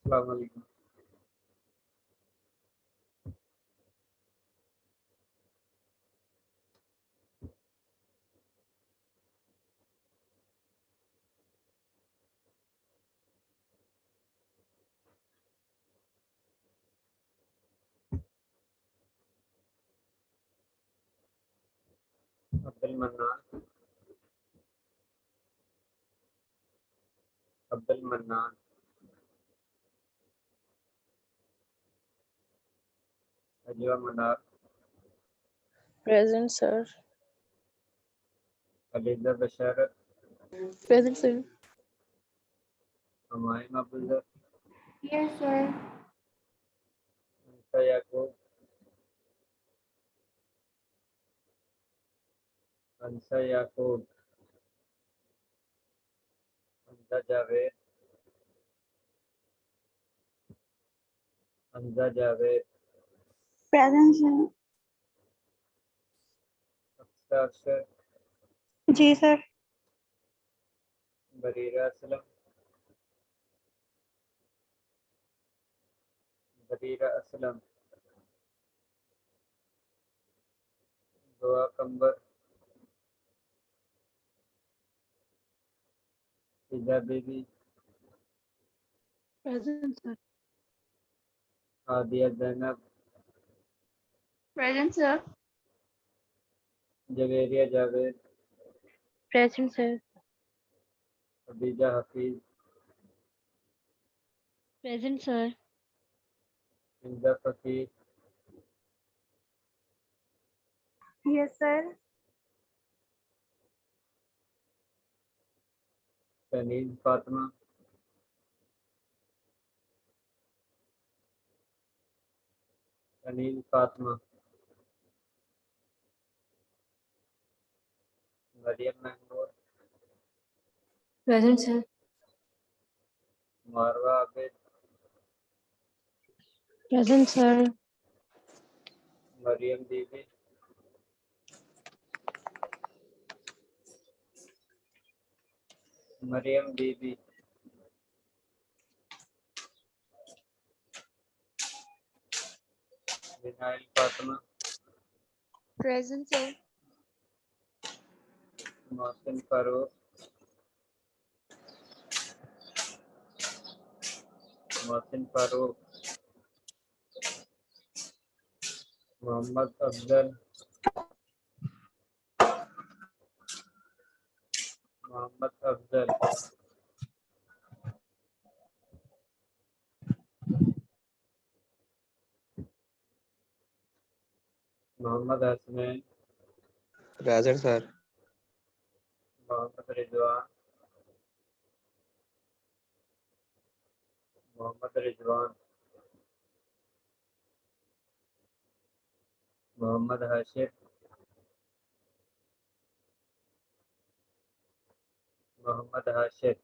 अस्सलाम वालेकुम। Abdul Mannan. Abdul Mannan. Ajwa Manar. Present, sir. Khalida Basharat. Present, sir. Hamayam Abdullah. Yes, sir. Ansa Yaqoob. Ansa Yaqoob. Hamza Javed. Hamza Javed. Present, sir. Afsa Arshad. जी सर। बरीरा असलम। बरीरा असलम। दुआ कंबर। फिजा बीबी। Present, sir. Adiya Zainab. Present, sir. Javeria Javed. Present, sir. Khadija Hafeez. Present, sir. हिंदा Faqir. Yes, sir. Taneez Fatima. Taneez Fatima. Maryam Mahmood. Present, sir. Marwa Abid. Present, sir. Maryam Bibi. Maryam Bibi. विनाइल Fatima. Present, sir. Mohsin Farooq. Mohsin Farooq. Mohammad Afzal. Mohammad Afzal. Mohammad Hasnain. Present, sir. Mohammad Rizwan. Mohammad Rizwan. Mohammad Hashir. Mohammad Hashir.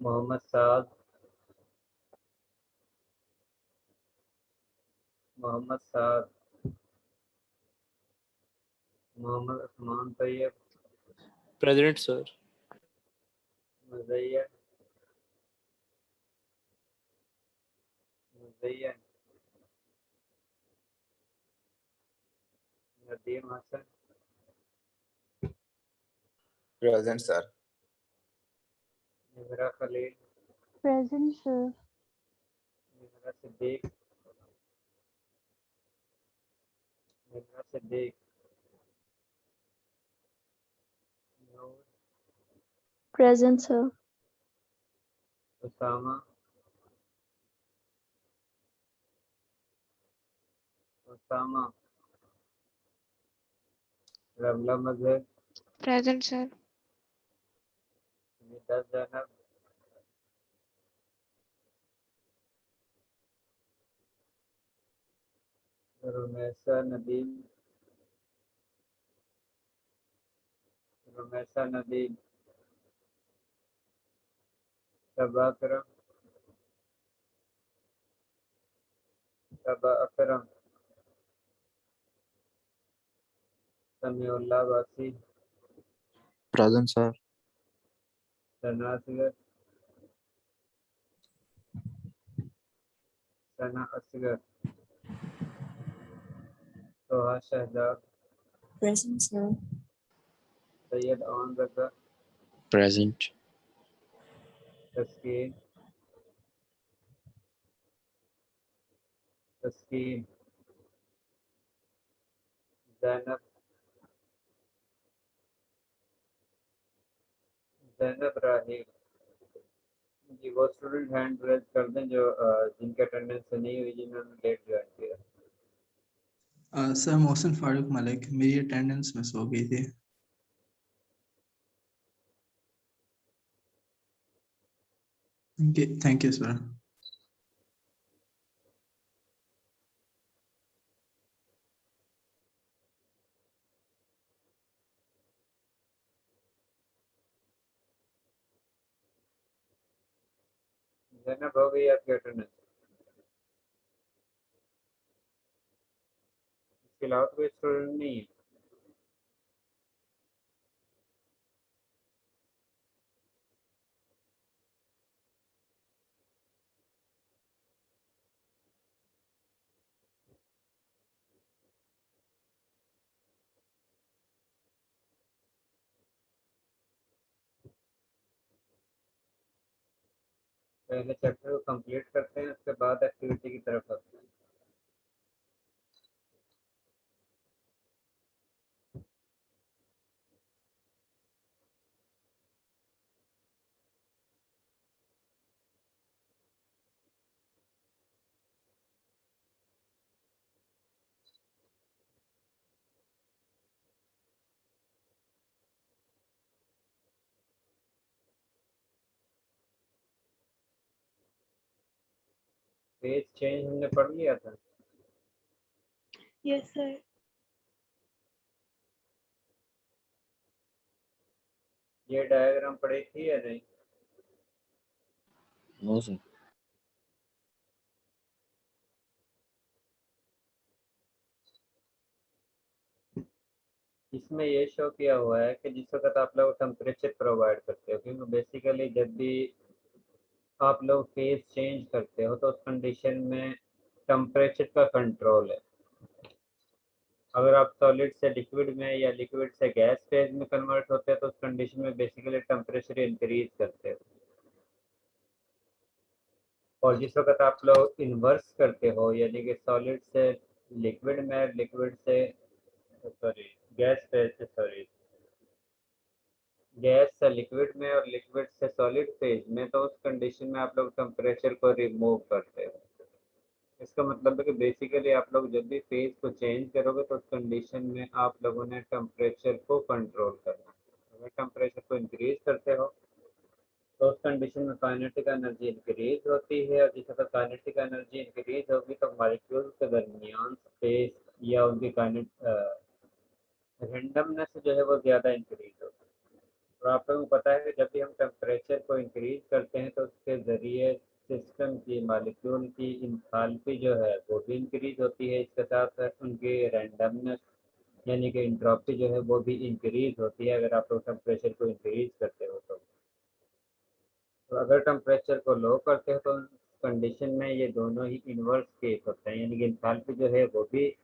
Mohammad Saad. Mohammad Saad. Mohammad Usman Tayyab. Present, sir. Muzayyan. Muzayyan. Nadeem Hassan. Present, sir. Nimra Khalil. Present, sir. Nimra Siddique. Nimra Siddique. Noor. Present, sir. Usama. Usama. रमला मजहर। Present, sir. Nida Zainab. Rumaisa Nadeem. Rumaisa Nadeem. सबा अकरम। सबा अकरम। समीउल्लाह वासी। Present, sir. Sana Asghar. सना Asghar, Soha Shahzad, Present, sir. Syed आन रजा, Present. तस्कीन, तस्कीन, जैनब, जैनब राही। जी वो student hand raise कर दें जो जिनके attendance से नहीं हुई, जिन्होंने लेट ज्वाइन किया। सर मोहसिन फारूक मलिक, मेरी अटेंडेंस मिस हो गई थी। Thank you sir. जैनब हो गई आपकी अटेंडेंस? इसके अलावा तो कोई स्टूडेंट नहीं है? पहले चैप्टर को कंप्लीट करते हैं, उसके बाद एक्टिविटी की तरफ आते हैं। पेज चेंज हमने पढ़ लिया था। Yes, sir. ये डायग्राम पढ़ी थी या नहीं? No, sir. इसमें ये शो किया हुआ है कि जिस वक्त आप लोग टेम्परेचर प्रोवाइड करते हो, क्योंकि बेसिकली जब भी आप लोग फेज चेंज करते हो तो उस कंडीशन में टेम्परेचर का कंट्रोल है। अगर आप सॉलिड से लिक्विड में या लिक्विड से गैस फेज में कन्वर्ट होते हैं तो उस कंडीशन में बेसिकली टेम्परेचर इंक्रीज करते हो। और जिस वक्त आप लोग इन्वर्स करते हो, यानी कि सॉलिड से लिक्विड में, लिक्विड से सॉरी गैस फेज से सॉरी गैस से लिक्विड में और लिक्विड से सॉलिड फेज में, तो उस कंडीशन में आप लोग टेम्परेचर को रिमूव करते हो। इसका मतलब है कि बेसिकली आप लोग जब भी फेज को चेंज करोगे तो उस कंडीशन में आप लोगों ने टेम्परेचर को कंट्रोल करना है। अगर टेम्परेचर को इंक्रीज करते हो तो उस कंडीशन में काइनेटिक एनर्जी इंक्रीज होती है, और जिस वक्त काइनेटिक एनर्जी इंक्रीज होगी तो मॉलिक्यूल्स के दरमियान स्पेस या उनकी रैंडमनेस जो है वो ज़्यादा इंक्रीज होगी। और आप लोगों को पता है कि जब भी हम टेम्परेचर को इंक्रीज करते हैं तो उसके ज़रिए सिस्टम की मॉलिक्यूल की इंथैल्पी जो है वो भी इंक्रीज होती है। इसके साथ साथ उनकी रैंडमनेस यानी कि इंट्रोपी जो है वो भी इंक्रीज होती है अगर आप लोग टेम्परेचर को इंक्रीज करते हो तो। अगर टेम्परेचर को लो करते हो तो कंडीशन में ये दोनों ही इन्वर्स केस होते हैं, यानी कि इंथैल्पी जो है वो भी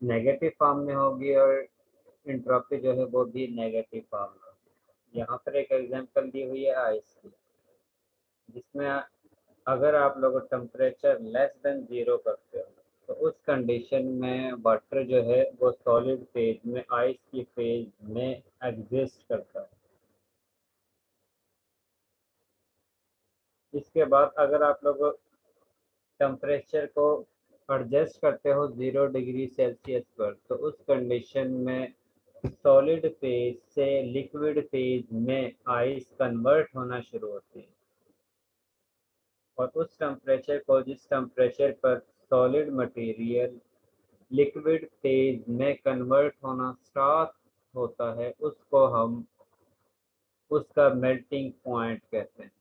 नेगेटिव फॉर्म में होगी और इंट्रोपी जो है वो भी नेगेटिव फॉर्म में होगी। यहाँ पर एक एग्जांपल दी हुई है आइस की, जिसमें अगर आप लोग टेम्परेचर लेस देन 0 करते हो तो उस कंडीशन में वाटर जो है वो सॉलिड फेज में आइस की फेज में एग्जिस्ट करता है। इसके बाद अगर आप लोग टेम्परेचर को एडजस्ट करते हो 0 डिग्री सेल्सियस पर, तो उस कंडीशन में सॉलिड फेज से लिक्विड फेज में आइस कन्वर्ट होना शुरू होती है। और उस टेम्परेचर को जिस टेम्परेचर पर सॉलिड मटेरियल लिक्विड फेज में कन्वर्ट होना स्टार्ट होता है उसको हम उसका मेल्टिंग पॉइंट कहते हैं।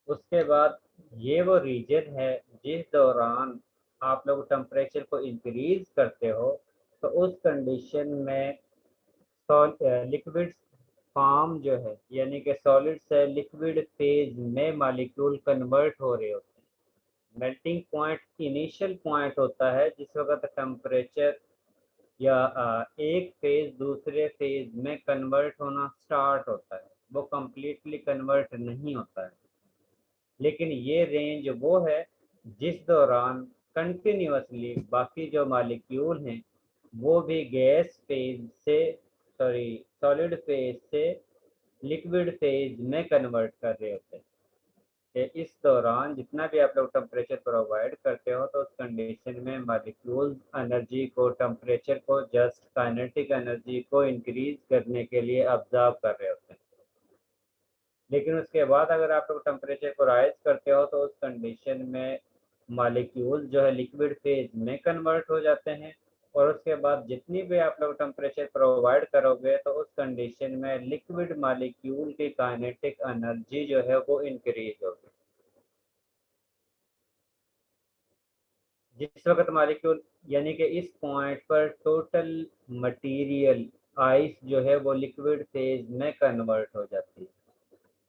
उसके बाद ये वो रीजन है जिस दौरान आप लोग टेम्परेचर को इंक्रीज करते हो तो उस कंडीशन में लिक्विड फॉर्म जो है यानी कि सॉलिड से लिक्विड फेज में मॉलिक्यूल कन्वर्ट हो रहे होते हैं। मेल्टिंग पॉइंट इनिशियल पॉइंट होता है जिस वक्त टेम्परेचर या एक फेज दूसरे फेज में कन्वर्ट होना स्टार्ट होता है, वो कम्प्लीटली कन्वर्ट नहीं होता है, लेकिन ये रेंज वो है जिस दौरान कंटिन्यूसली बाकी जो मॉलिक्यूल हैं वो भी गैस फेज से सॉलिड फेज से लिक्विड फेज में कन्वर्ट कर रहे होते हैं। कि इस दौरान जितना भी आप लोग टेम्परेचर प्रोवाइड करते हो तो उस कंडीशन में मॉलिक्यूल्स एनर्जी को, टेम्परेचर को, जस्ट काइनेटिक एनर्जी को इंक्रीज करने के लिए ऑब्जर्व कर रहे होते हैं। लेकिन उसके बाद अगर आप लोग टेम्परेचर को राइज करते हो तो उस कंडीशन में मॉलिक्यूल जो है लिक्विड फेज में कन्वर्ट हो जाते हैं, और उसके बाद जितनी भी आप लोग टेम्परेचर प्रोवाइड करोगे तो उस कंडीशन में लिक्विड मॉलिक्यूल की काइनेटिक एनर्जी जो है वो इंक्रीज होगी। जिस वक्त मॉलिक्यूल यानी कि इस पॉइंट पर टोटल मटेरियल आइस जो है वो लिक्विड फेज में कन्वर्ट हो जाती है।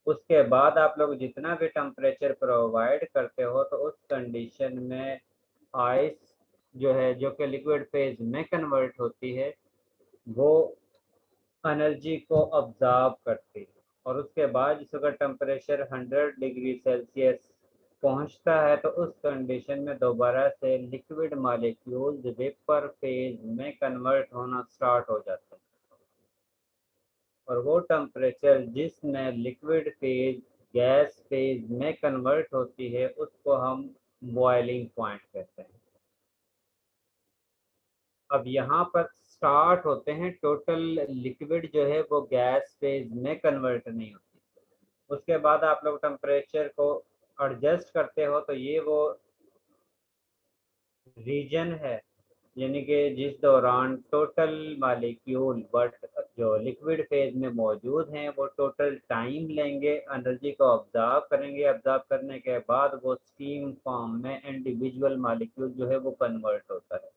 उसके बाद आप लोग जितना भी टेम्परेचर प्रोवाइड करते हो तो उस कंडीशन में आइस जो है जो कि लिक्विड फेज में कन्वर्ट होती है वो एनर्जी को ऑब्जर्व करती है, और उसके बाद जिस वक्त टेम्परेचर 100 डिग्री सेल्सियस पहुंचता है तो उस कंडीशन में दोबारा से लिक्विड मॉलिक्यूल्स वेपर फेज में कन्वर्ट होना स्टार्ट हो जाते हैं, और वो टेम्परेचर जिसमें लिक्विड फेज गैस फेज में कन्वर्ट होती है उसको हम बॉइलिंग पॉइंट कहते हैं। अब यहाँ पर स्टार्ट होते हैं टोटल लिक्विड जो है वो गैस फेज में कन्वर्ट नहीं होती। उसके बाद आप लोग टेम्परेचर को एडजस्ट करते हो तो ये वो रीजन है यानी कि जिस दौरान टोटल मॉलिक्यूल बट जो लिक्विड फेज में मौजूद हैं वो टोटल टाइम लेंगे, एनर्जी को ऑब्जर्व करेंगे, ऑब्जर्व करने के बाद वो स्टीम फॉर्म में इंडिविजुअल मॉलिक्यूल जो है वो कन्वर्ट होता है।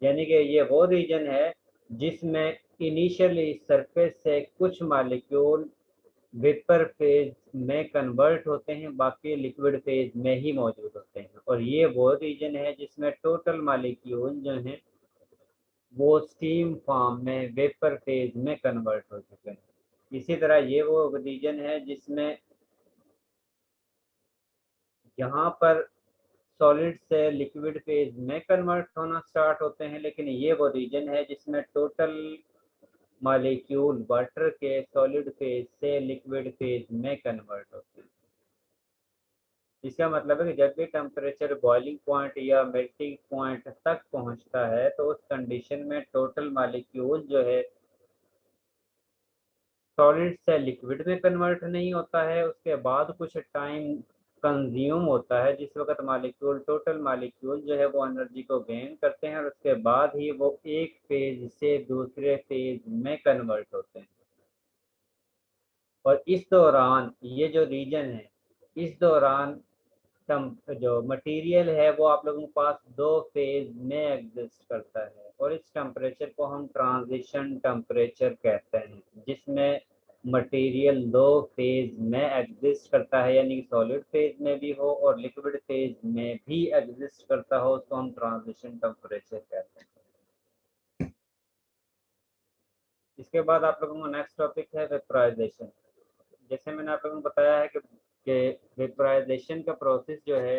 यानी कि ये वो रीजन है जिसमें इनिशियली सरफेस से कुछ मॉलिक्यूल वेपर फेज में कन्वर्ट होते हैं, बाकी लिक्विड फेज में ही मौजूद होते हैं, और ये वो रीजन है जिसमें टोटल मॉलिक्यूल जो हैं वो स्टीम फॉर्म में वेपर फेज में कन्वर्ट हो चुके हैं। इसी तरह ये वो रीजन है जिसमें यहाँ पर सॉलिड से लिक्विड फेज में कन्वर्ट होना स्टार्ट होते हैं, लेकिन ये वो रीजन है जिसमें टोटल मॉलिक्यूल वाटर के सॉलिड फेज से लिक्विड फेज में कन्वर्ट होते हैं। इसका मतलब है कि जब भी टेम्परेचर बॉइलिंग पॉइंट या मेल्टिंग पॉइंट तक पहुंचता है तो उस कंडीशन में टोटल मॉलिक्यूल जो है सॉलिड से लिक्विड में कन्वर्ट नहीं होता है। उसके बाद कुछ टाइम कंज्यूम होता है जिस वक्त टोटल मॉलिक्यूल जो है वो एनर्जी को गेन करते हैं, और उसके बाद ही वो एक फेज से दूसरे फेज में कन्वर्ट होते हैं। और इस दौरान ये जो रीजन है इस दौरान जो मटेरियल है वो आप लोगों के पास दो फेज में एग्जिस्ट करता है, और इस टेम्परेचर को हम ट्रांजिशन टेम्परेचर कहते हैं, जिसमें मटेरियल दो फेज में एग्जिस्ट करता है, यानी कि सॉलिड फेज में भी हो और लिक्विड फेज में भी एग्जिस्ट करता हो, उसको हम ट्रांजिशन टेम्परेचर कहते हैं। इसके बाद आप लोगों का नेक्स्ट टॉपिक है वेपराइजेशन। जैसे मैंने आप लोगों को बताया है कि वेपराइजेशन का प्रोसेस जो है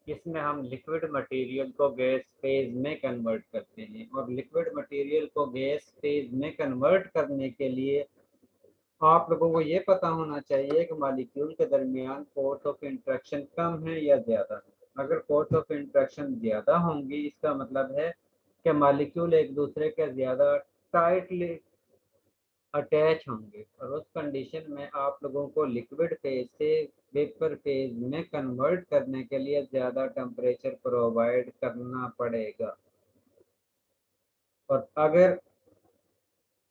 इसमें हम लिक्विड मटेरियल को गैस फेज में कन्वर्ट करते हैं, और लिक्विड मटेरियल को गैस फेज में कन्वर्ट करने के लिए आप लोगों को ये पता होना चाहिए कि मॉलिक्यूल के दरमियान फोर्स ऑफ इंट्रैक्शन कम है या ज़्यादा है। अगर फोर्स ऑफ इंट्रैक्शन ज़्यादा होंगी इसका मतलब है कि मॉलिक्यूल एक दूसरे के ज़्यादा टाइटली अटैच होंगे, और उस कंडीशन में आप लोगों को लिक्विड फेज से वेपर फेज में कन्वर्ट करने के लिए ज़्यादा टेम्परेचर प्रोवाइड करना पड़ेगा। और अगर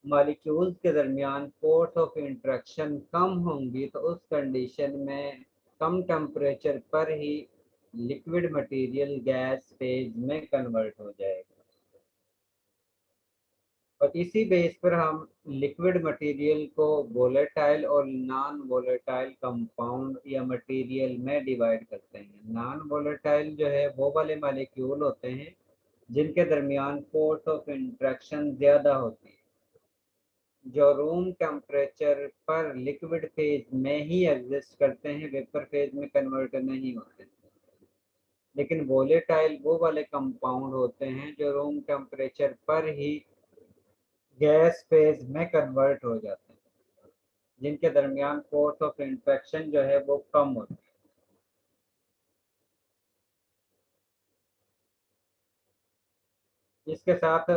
मॉलिक्यूल्स के दरमियान फोर्स ऑफ इंट्रैक्शन कम होंगी तो उस कंडीशन में कम टेम्परेचर पर ही लिक्विड मटेरियल गैस फेज में कन्वर्ट हो जाएगा। और इसी बेस पर हम लिक्विड मटेरियल को वोलेटाइल और नॉन वोलेटाइल कंपाउंड या मटेरियल में डिवाइड करते हैं। नॉन वोलेटाइल जो है वो वाले मॉलिक्यूल होते हैं जिनके दरमियान फोर्स ऑफ इंट्रैक्शन ज़्यादा होती है, जो रूम टेम्परेचर पर लिक्विड फेज में ही एग्जिस्ट करते हैं, वेपर फेज में कन्वर्ट नहीं होते। लेकिन वोलेटाइल वो वाले कंपाउंड होते हैं जो रूम टेम्परेचर पर ही गैस फेज में कन्वर्ट हो जाते हैं, जिनके दरमियान फोर्स ऑफ इंट्रैक्शन जो है वो कम होती है। इसके साथ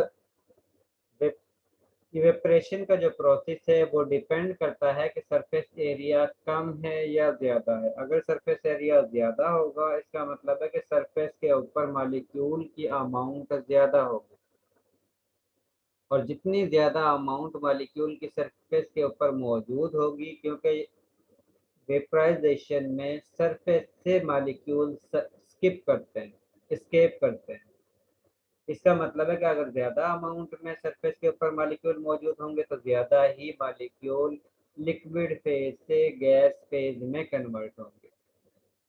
इवेपरेशन का जो प्रोसेस है वो डिपेंड करता है कि सरफेस एरिया कम है या ज़्यादा है। अगर सरफेस एरिया ज़्यादा होगा इसका मतलब है कि सरफेस के ऊपर मॉलिक्यूल की अमाउंट ज़्यादा होगी, और जितनी ज़्यादा अमाउंट मॉलिक्यूल की सरफेस के ऊपर मौजूद होगी, क्योंकि वेपराइजेशन में सरफेस से मॉलिक्यूल स्किप करते हैं, एस्केप करते हैं। इसका मतलब है कि अगर ज़्यादा अमाउंट में सरफेस के ऊपर मॉलिक्यूल मौजूद होंगे तो ज़्यादा ही मॉलिक्यूल लिक्विड फेज से गैस फेज में कन्वर्ट होंगे,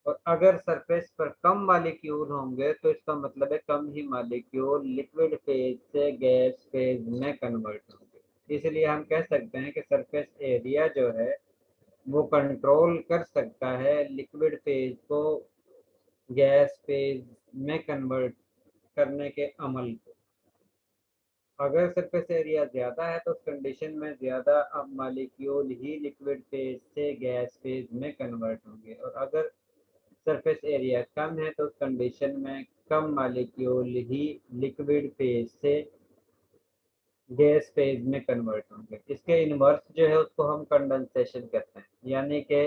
और अगर सरफेस पर कम मॉलिक्यूल होंगे तो इसका मतलब है कम ही मॉलिक्यूल लिक्विड फेज से गैस फेज में कन्वर्ट होंगे। इसलिए हम कह सकते हैं कि सरफेस एरिया जो है वो कंट्रोल कर सकता है लिक्विड फेज को गैस फेज में कन्वर्ट करने के अमल को। अगर सरफेस एरिया ज़्यादा है तो उस कंडीशन में ज़्यादा अब मॉलिक्यूल ही लिक्विड फेज से गैस फेज में कन्वर्ट होंगे, और अगर सरफेस एरिया कम है तो उस कंडीशन में कम मॉलिक्यूल ही लिक्विड फेज से गैस फेज में कन्वर्ट होंगे। इसके इन्वर्स जो है उसको हम कंडेंसेशन कहते हैं, यानी कि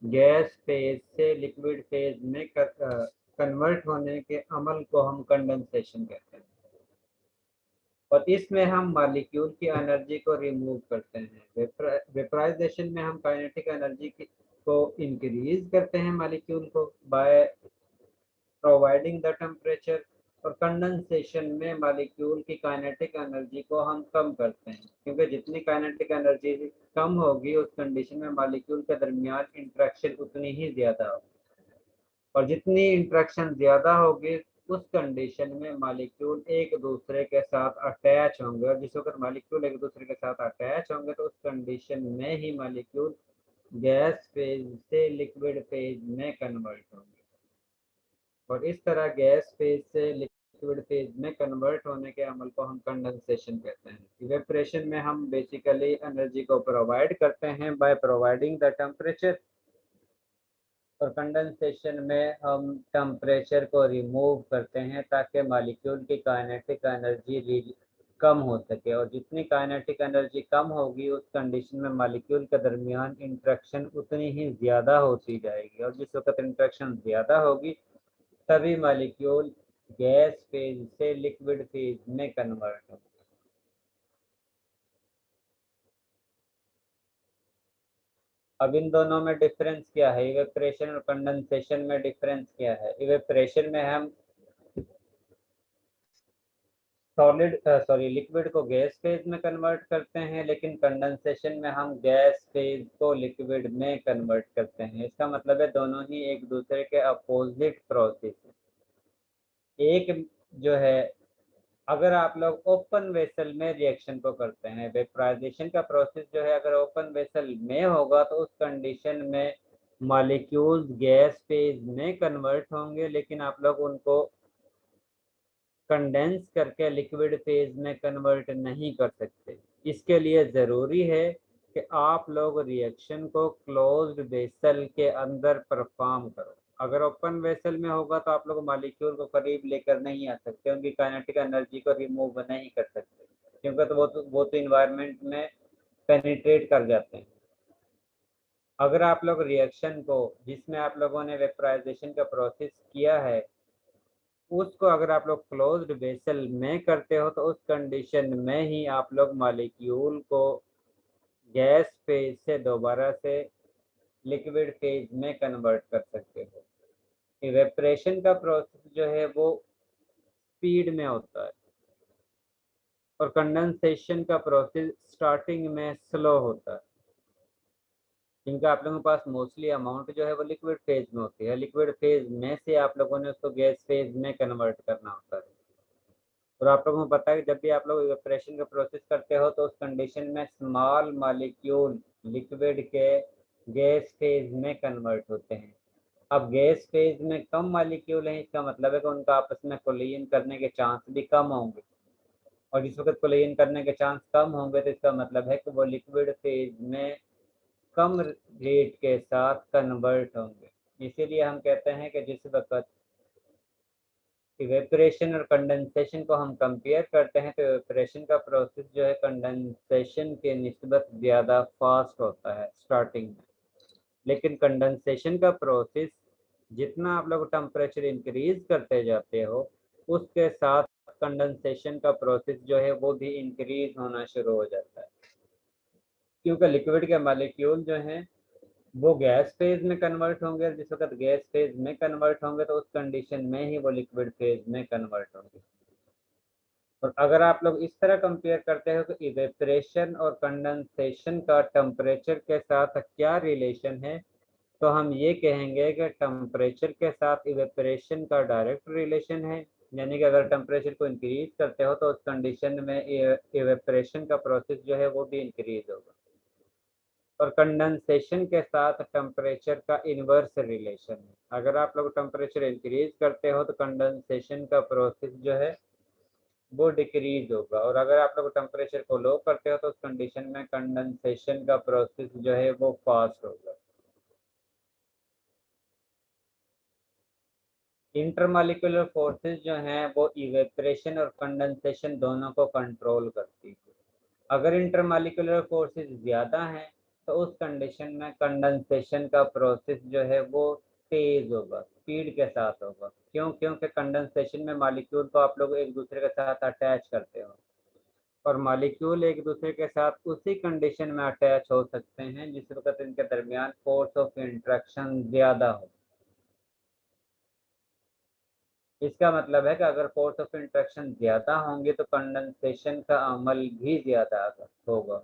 गैस फेज से लिक्विड फेज में कन्वर्ट होने के अमल को हम कंडेंसेशन कहते हैं। और इसमें हम मॉलिक्यूल की एनर्जी को रिमूव करते हैं। वेपराइजेशन में हम काइनेटिक एनर्जी को इंक्रीज करते हैं मॉलिक्यूल को बाय प्रोवाइडिंग द टेम्परेचर, और कंडेंसेशन में मॉलिक्यूल की काइनेटिक एनर्जी को हम कम करते हैं, क्योंकि जितनी काइनेटिक एनर्जी कम होगी उस कंडीशन में मॉलिक्यूल के दरमियान इंट्रैक्शन उतनी ही ज़्यादा होगी, और जितनी इंट्रैक्शन ज़्यादा होगी उस कंडीशन में मॉलिक्यूल एक दूसरे के साथ अटैच होंगे, और जिस वक्त मॉलिक्यूल एक दूसरे के साथ अटैच होंगे तो उस कंडीशन में ही मॉलिक्यूल गैस फेज से लिक्विड फेज में कन्वर्ट होंगे। और इस तरह गैस फेज से लिक्विड फेज में कन्वर्ट होने के अमल को हम कंडेंसेशन कहते हैं। इवेपरेशन में हम बेसिकली एनर्जी को प्रोवाइड करते हैं बाय प्रोवाइडिंग द टेम्परेचर, और कंडेंसेशन में हम टेम्परेचर को रिमूव करते हैं ताकि मॉलिक्यूल की काइनेटिक एनर्जी कम हो सके, और जितनी काइनेटिक एनर्जी कम होगी उस कंडीशन में मॉलिक्यूल के दरमियान इंट्रैक्शन उतनी ही ज़्यादा होती जाएगी, और जिस वक्त इंट्रैक्शन ज़्यादा होगी तभी मॉलिक्यूल गैस फेज से लिक्विड फेज में कन्वर्ट होगा। अब इन दोनों में डिफरेंस क्या है? इवेपरेशन और कंडेंसेशन में डिफरेंस क्या है? इवेपरेशन में हम लिक्विड को गैस फेज में कन्वर्ट करते हैं, लेकिन कंडेंसेशन में हम गैस फेज को लिक्विड में कन्वर्ट करते हैं। इसका मतलब है दोनों ही एक दूसरे के अपोजिट प्रोसेस है। एक जो है, अगर आप लोग ओपन वेसल में रिएक्शन को करते हैं, वेपराइजेशन का प्रोसेस जो है अगर ओपन वेसल में होगा तो उस कंडीशन में मॉलिक्यूल्स गैस फेज में कन्वर्ट होंगे, लेकिन आप लोग उनको कंडेंस करके लिक्विड फेज में कन्वर्ट नहीं कर सकते। इसके लिए ज़रूरी है कि आप लोग रिएक्शन को क्लोज्ड वेसल के अंदर परफॉर्म करो। अगर ओपन वेसल में होगा तो आप लोग मॉलिक्यूल को करीब लेकर नहीं आ सकते, उनकी काइनेटिक एनर्जी को रिमूव नहीं कर सकते, क्योंकि वो तो इन्वायरमेंट में पेनिट्रेट कर जाते हैं। अगर आप लोग रिएक्शन को जिसमें आप लोगों ने वेपराइजेशन का प्रोसेस किया है उसको अगर आप लोग क्लोज्ड वेसल में करते हो तो उस कंडीशन में ही आप लोग मॉलिक्यूल को गैस फेज से दोबारा से लिक्विड फेज में कन्वर्ट कर सकते हो। इवेपरेशन का प्रोसेस जो है वो स्पीड में होता है, और कंडेंसेशन का प्रोसेस स्टार्टिंग में स्लो होता है, क्योंकि आप लोगों के पास मोस्टली अमाउंट जो है वो लिक्विड फेज में होती है। लिक्विड फेज में से आप लोगों ने उसको गैस फेज में कन्वर्ट करना होता है। और आप लोगों को पता है कि जब भी आप लोग इवेपोरेशन का प्रोसेस करते हो तो उस कंडीशन में स्मॉल मॉलिक्यूल लिक्विड के गैस फेज में कन्वर्ट होते हैं। अब गैस फेज में कम मॉलिक्यूल हैं, इसका मतलब है कि उनका आपस में कोलिजन करने के चांस भी कम होंगे, और जिस वक्त कोलिजन करने के चांस कम होंगे तो इसका मतलब है कि वो लिक्विड फेज में कम रेट के साथ कन्वर्ट होंगे। इसीलिए हम कहते हैं कि जिस वक्त इवेपोरेशन और कंडेंसेशन को हम कंपेयर करते हैं तो इवेपोरेशन का प्रोसेस जो है कंडेंसेशन के निस्बत ज़्यादा फास्ट होता है स्टार्टिंग में, लेकिन कंडेंसेशन का प्रोसेस जितना आप लोग टेम्परेचर इंक्रीज करते जाते हो उसके साथ कंडेंसेशन का प्रोसेस जो है वो भी इंक्रीज होना शुरू हो जाता है, क्योंकि लिक्विड के मॉलिक्यूल जो हैं वो गैस फेज में कन्वर्ट होंगे, और जिस वक्त गैस फेज में कन्वर्ट होंगे तो उस कंडीशन में ही वो लिक्विड फेज में कन्वर्ट होंगे। और अगर आप लोग इस तरह कंपेयर करते हो कि इवेपोरेशन और कंडेंसेशन का टेम्परेचर के साथ क्या रिलेशन है, तो हम ये कहेंगे कि टेम्परेचर के साथ इवेपोरेशन का डायरेक्ट रिलेशन है, यानी कि अगर टेम्परेचर को इंक्रीज करते हो तो उस कंडीशन में इवेपोरेशन का प्रोसेस जो है वो भी इंक्रीज होगा। और कंडेंसेशन के साथ टेम्परेचर का इन्वर्स रिलेशन है, अगर आप लोग टेम्परेचर इंक्रीज करते हो तो कंडेंसेशन का प्रोसेस जो है वो डिक्रीज होगा, और अगर आप लोग टेम्परेचर को लो करते हो तो उस कंडीशन में कंडेंसेशन का प्रोसेस जो है वो फास्ट होगा। इंटरमॉलिक्यूलर फोर्सेस जो हैं वो इवेपोरेशन और कंडेंसेशन दोनों को कंट्रोल करती है। अगर इंटरमॉलिक्यूलर फोर्सेस ज़्यादा हैं तो उस कंडीशन में कंडेंसेशन का प्रोसेस जो है वो तेज़ होगा, स्पीड के साथ होगा। क्यों? क्योंकि कंडेंसेशन में मॉलिक्यूल को आप लोग एक दूसरे के साथ अटैच करते हो, और मॉलिक्यूल एक दूसरे के साथ उसी कंडीशन में अटैच हो सकते हैं जिस वक्त इनके दरमियान फोर्स ऑफ इंट्रैक्शन ज़्यादा हो। इसका मतलब है कि अगर फोर्स ऑफ इंट्रैक्शन ज़्यादा होंगे तो कंडेंसेशन का अमल भी ज़्यादा होगा,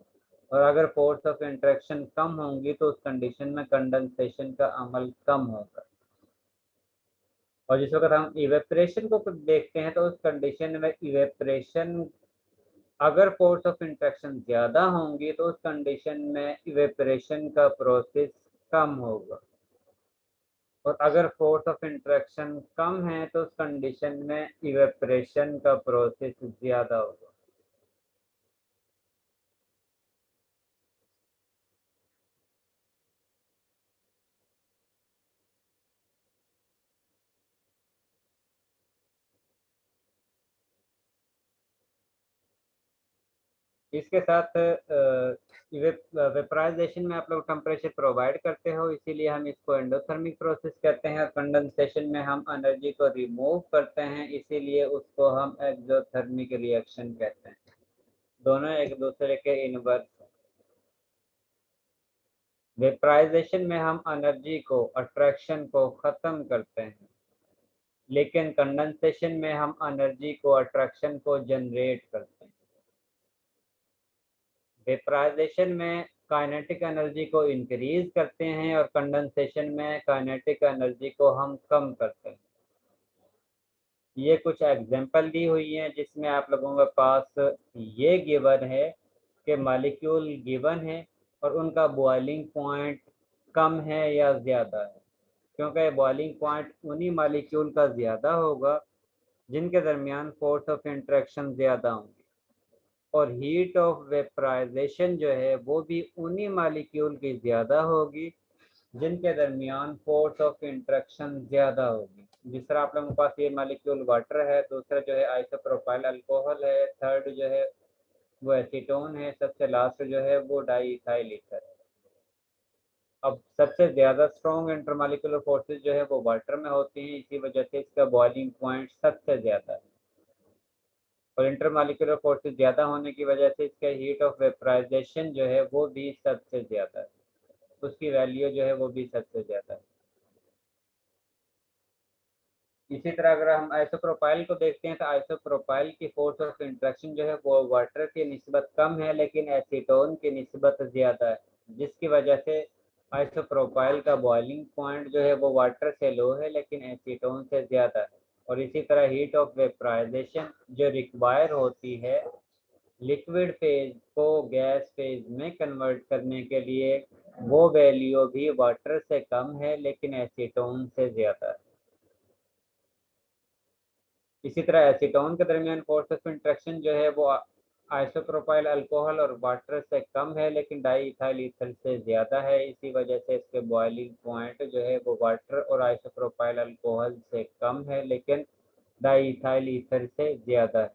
और अगर फोर्स ऑफ इंट्रैक्शन कम होंगी तो उस कंडीशन में कंडेंसेशन का अमल कम होगा। और जिस वक्त हम इवेपोरेशन को देखते हैं तो उस कंडीशन में इवेपोरेशन अगर फोर्स ऑफ इंट्रैक्शन ज़्यादा होंगी तो उस कंडीशन में इवेपोरेशन का प्रोसेस कम होगा, और अगर फोर्स ऑफ इंट्रैक्शन कम है तो उस कंडीशन में इवेपोरेशन का प्रोसेस ज़्यादा होगा। इसके साथ वेपराइजेशन में आप लोग टेम्परेचर प्रोवाइड करते हो, इसीलिए हम इसको एंडोथर्मिक प्रोसेस कहते हैं, और कंडेंसेशन में हम एनर्जी को रिमूव करते हैं, इसीलिए उसको हम एक्सोथर्मिक रिएक्शन कहते हैं। दोनों एक दूसरे के इनवर्स हैं। वेपराइजेशन में हम एनर्जी को, अट्रैक्शन को ख़त्म करते हैं, लेकिन कंडेंसेशन में हम एनर्जी को, अट्रैक्शन को जनरेट करते हैं। वेपराइजेशन में काइनेटिक एनर्जी को इंक्रीज करते हैं और कंडेंसेशन में काइनेटिक एनर्जी को हम कम करते हैं। ये कुछ एग्जांपल दी हुई हैं जिसमें आप लोगों के पास ये गिवन है कि मॉलिक्यूल गिवन है और उनका बॉइलिंग पॉइंट कम है या ज़्यादा है, क्योंकि बॉइलिंग पॉइंट उन्हीं मॉलिक्यूल का ज़्यादा होगा जिनके दरमियान फोर्स ऑफ इंट्रैक्शन ज़्यादा होंगी, और हीट ऑफ वेपराइजेशन जो है वो भी उन्हीं मॉलिक्यूल की ज़्यादा होगी जिनके दरमियान फोर्स ऑफ इंट्रैक्शन ज़्यादा होगी। जिस तरह आप लोगों के पास ये मॉलिक्यूल वाटर है, दूसरा जो है आइसोप्रोपाइल अल्कोहल है, थर्ड जो है वो एसीटोन है, सबसे लास्ट जो है वो डाई इथाइल ईथर है। अब सबसे ज़्यादा स्ट्रॉन्ग इंटरमॉलिक्यूलर फोर्सेस जो है वो वाटर में होती हैं, इसी वजह से इसका बॉइलिंग पॉइंट सबसे ज़्यादा है, और इंटरमॉलिक्यूलर फोर्सेस ज़्यादा होने की वजह से इसका हीट ऑफ वेपराइजेशन जो है वो भी सबसे ज़्यादा है, उसकी वैल्यू जो है वो भी सबसे ज़्यादा है। इसी तरह अगर हम आइसोप्रोपाइल को देखते हैं तो आइसोप्रोपाइल की फोर्स ऑफ इंट्रैक्शन जो है वो वाटर की निस्बत कम है लेकिन एसीटोन की निस्बत ज़्यादा है, जिसकी वजह से आइसोप्रोपाइल का बॉइलिंग पॉइंट जो है वो वाटर से लो है लेकिन एसीटोन से ज़्यादा है। और इसी तरह हीट ऑफ वेपराइजेशन जो रिक्वायर होती है लिक्विड फेज को गैस फेज में कन्वर्ट करने के लिए, वो वैल्यू भी वाटर से कम है लेकिन एसीटोन से ज़्यादा है। इसी तरह एसीटोन के दरमियान फोर्स ऑफ इंट्रैक्शन जो है वो आइसोप्रोपाइल अल्कोहल और वाटर से कम है लेकिन डाई इथाइल ईथर से ज़्यादा है। इसी वजह से इसके बॉइलिंग पॉइंट जो है वो वाटर और आइसोप्रोपाइल अल्कोहल से कम है लेकिन डाई इथाइल ईथर से ज़्यादा है।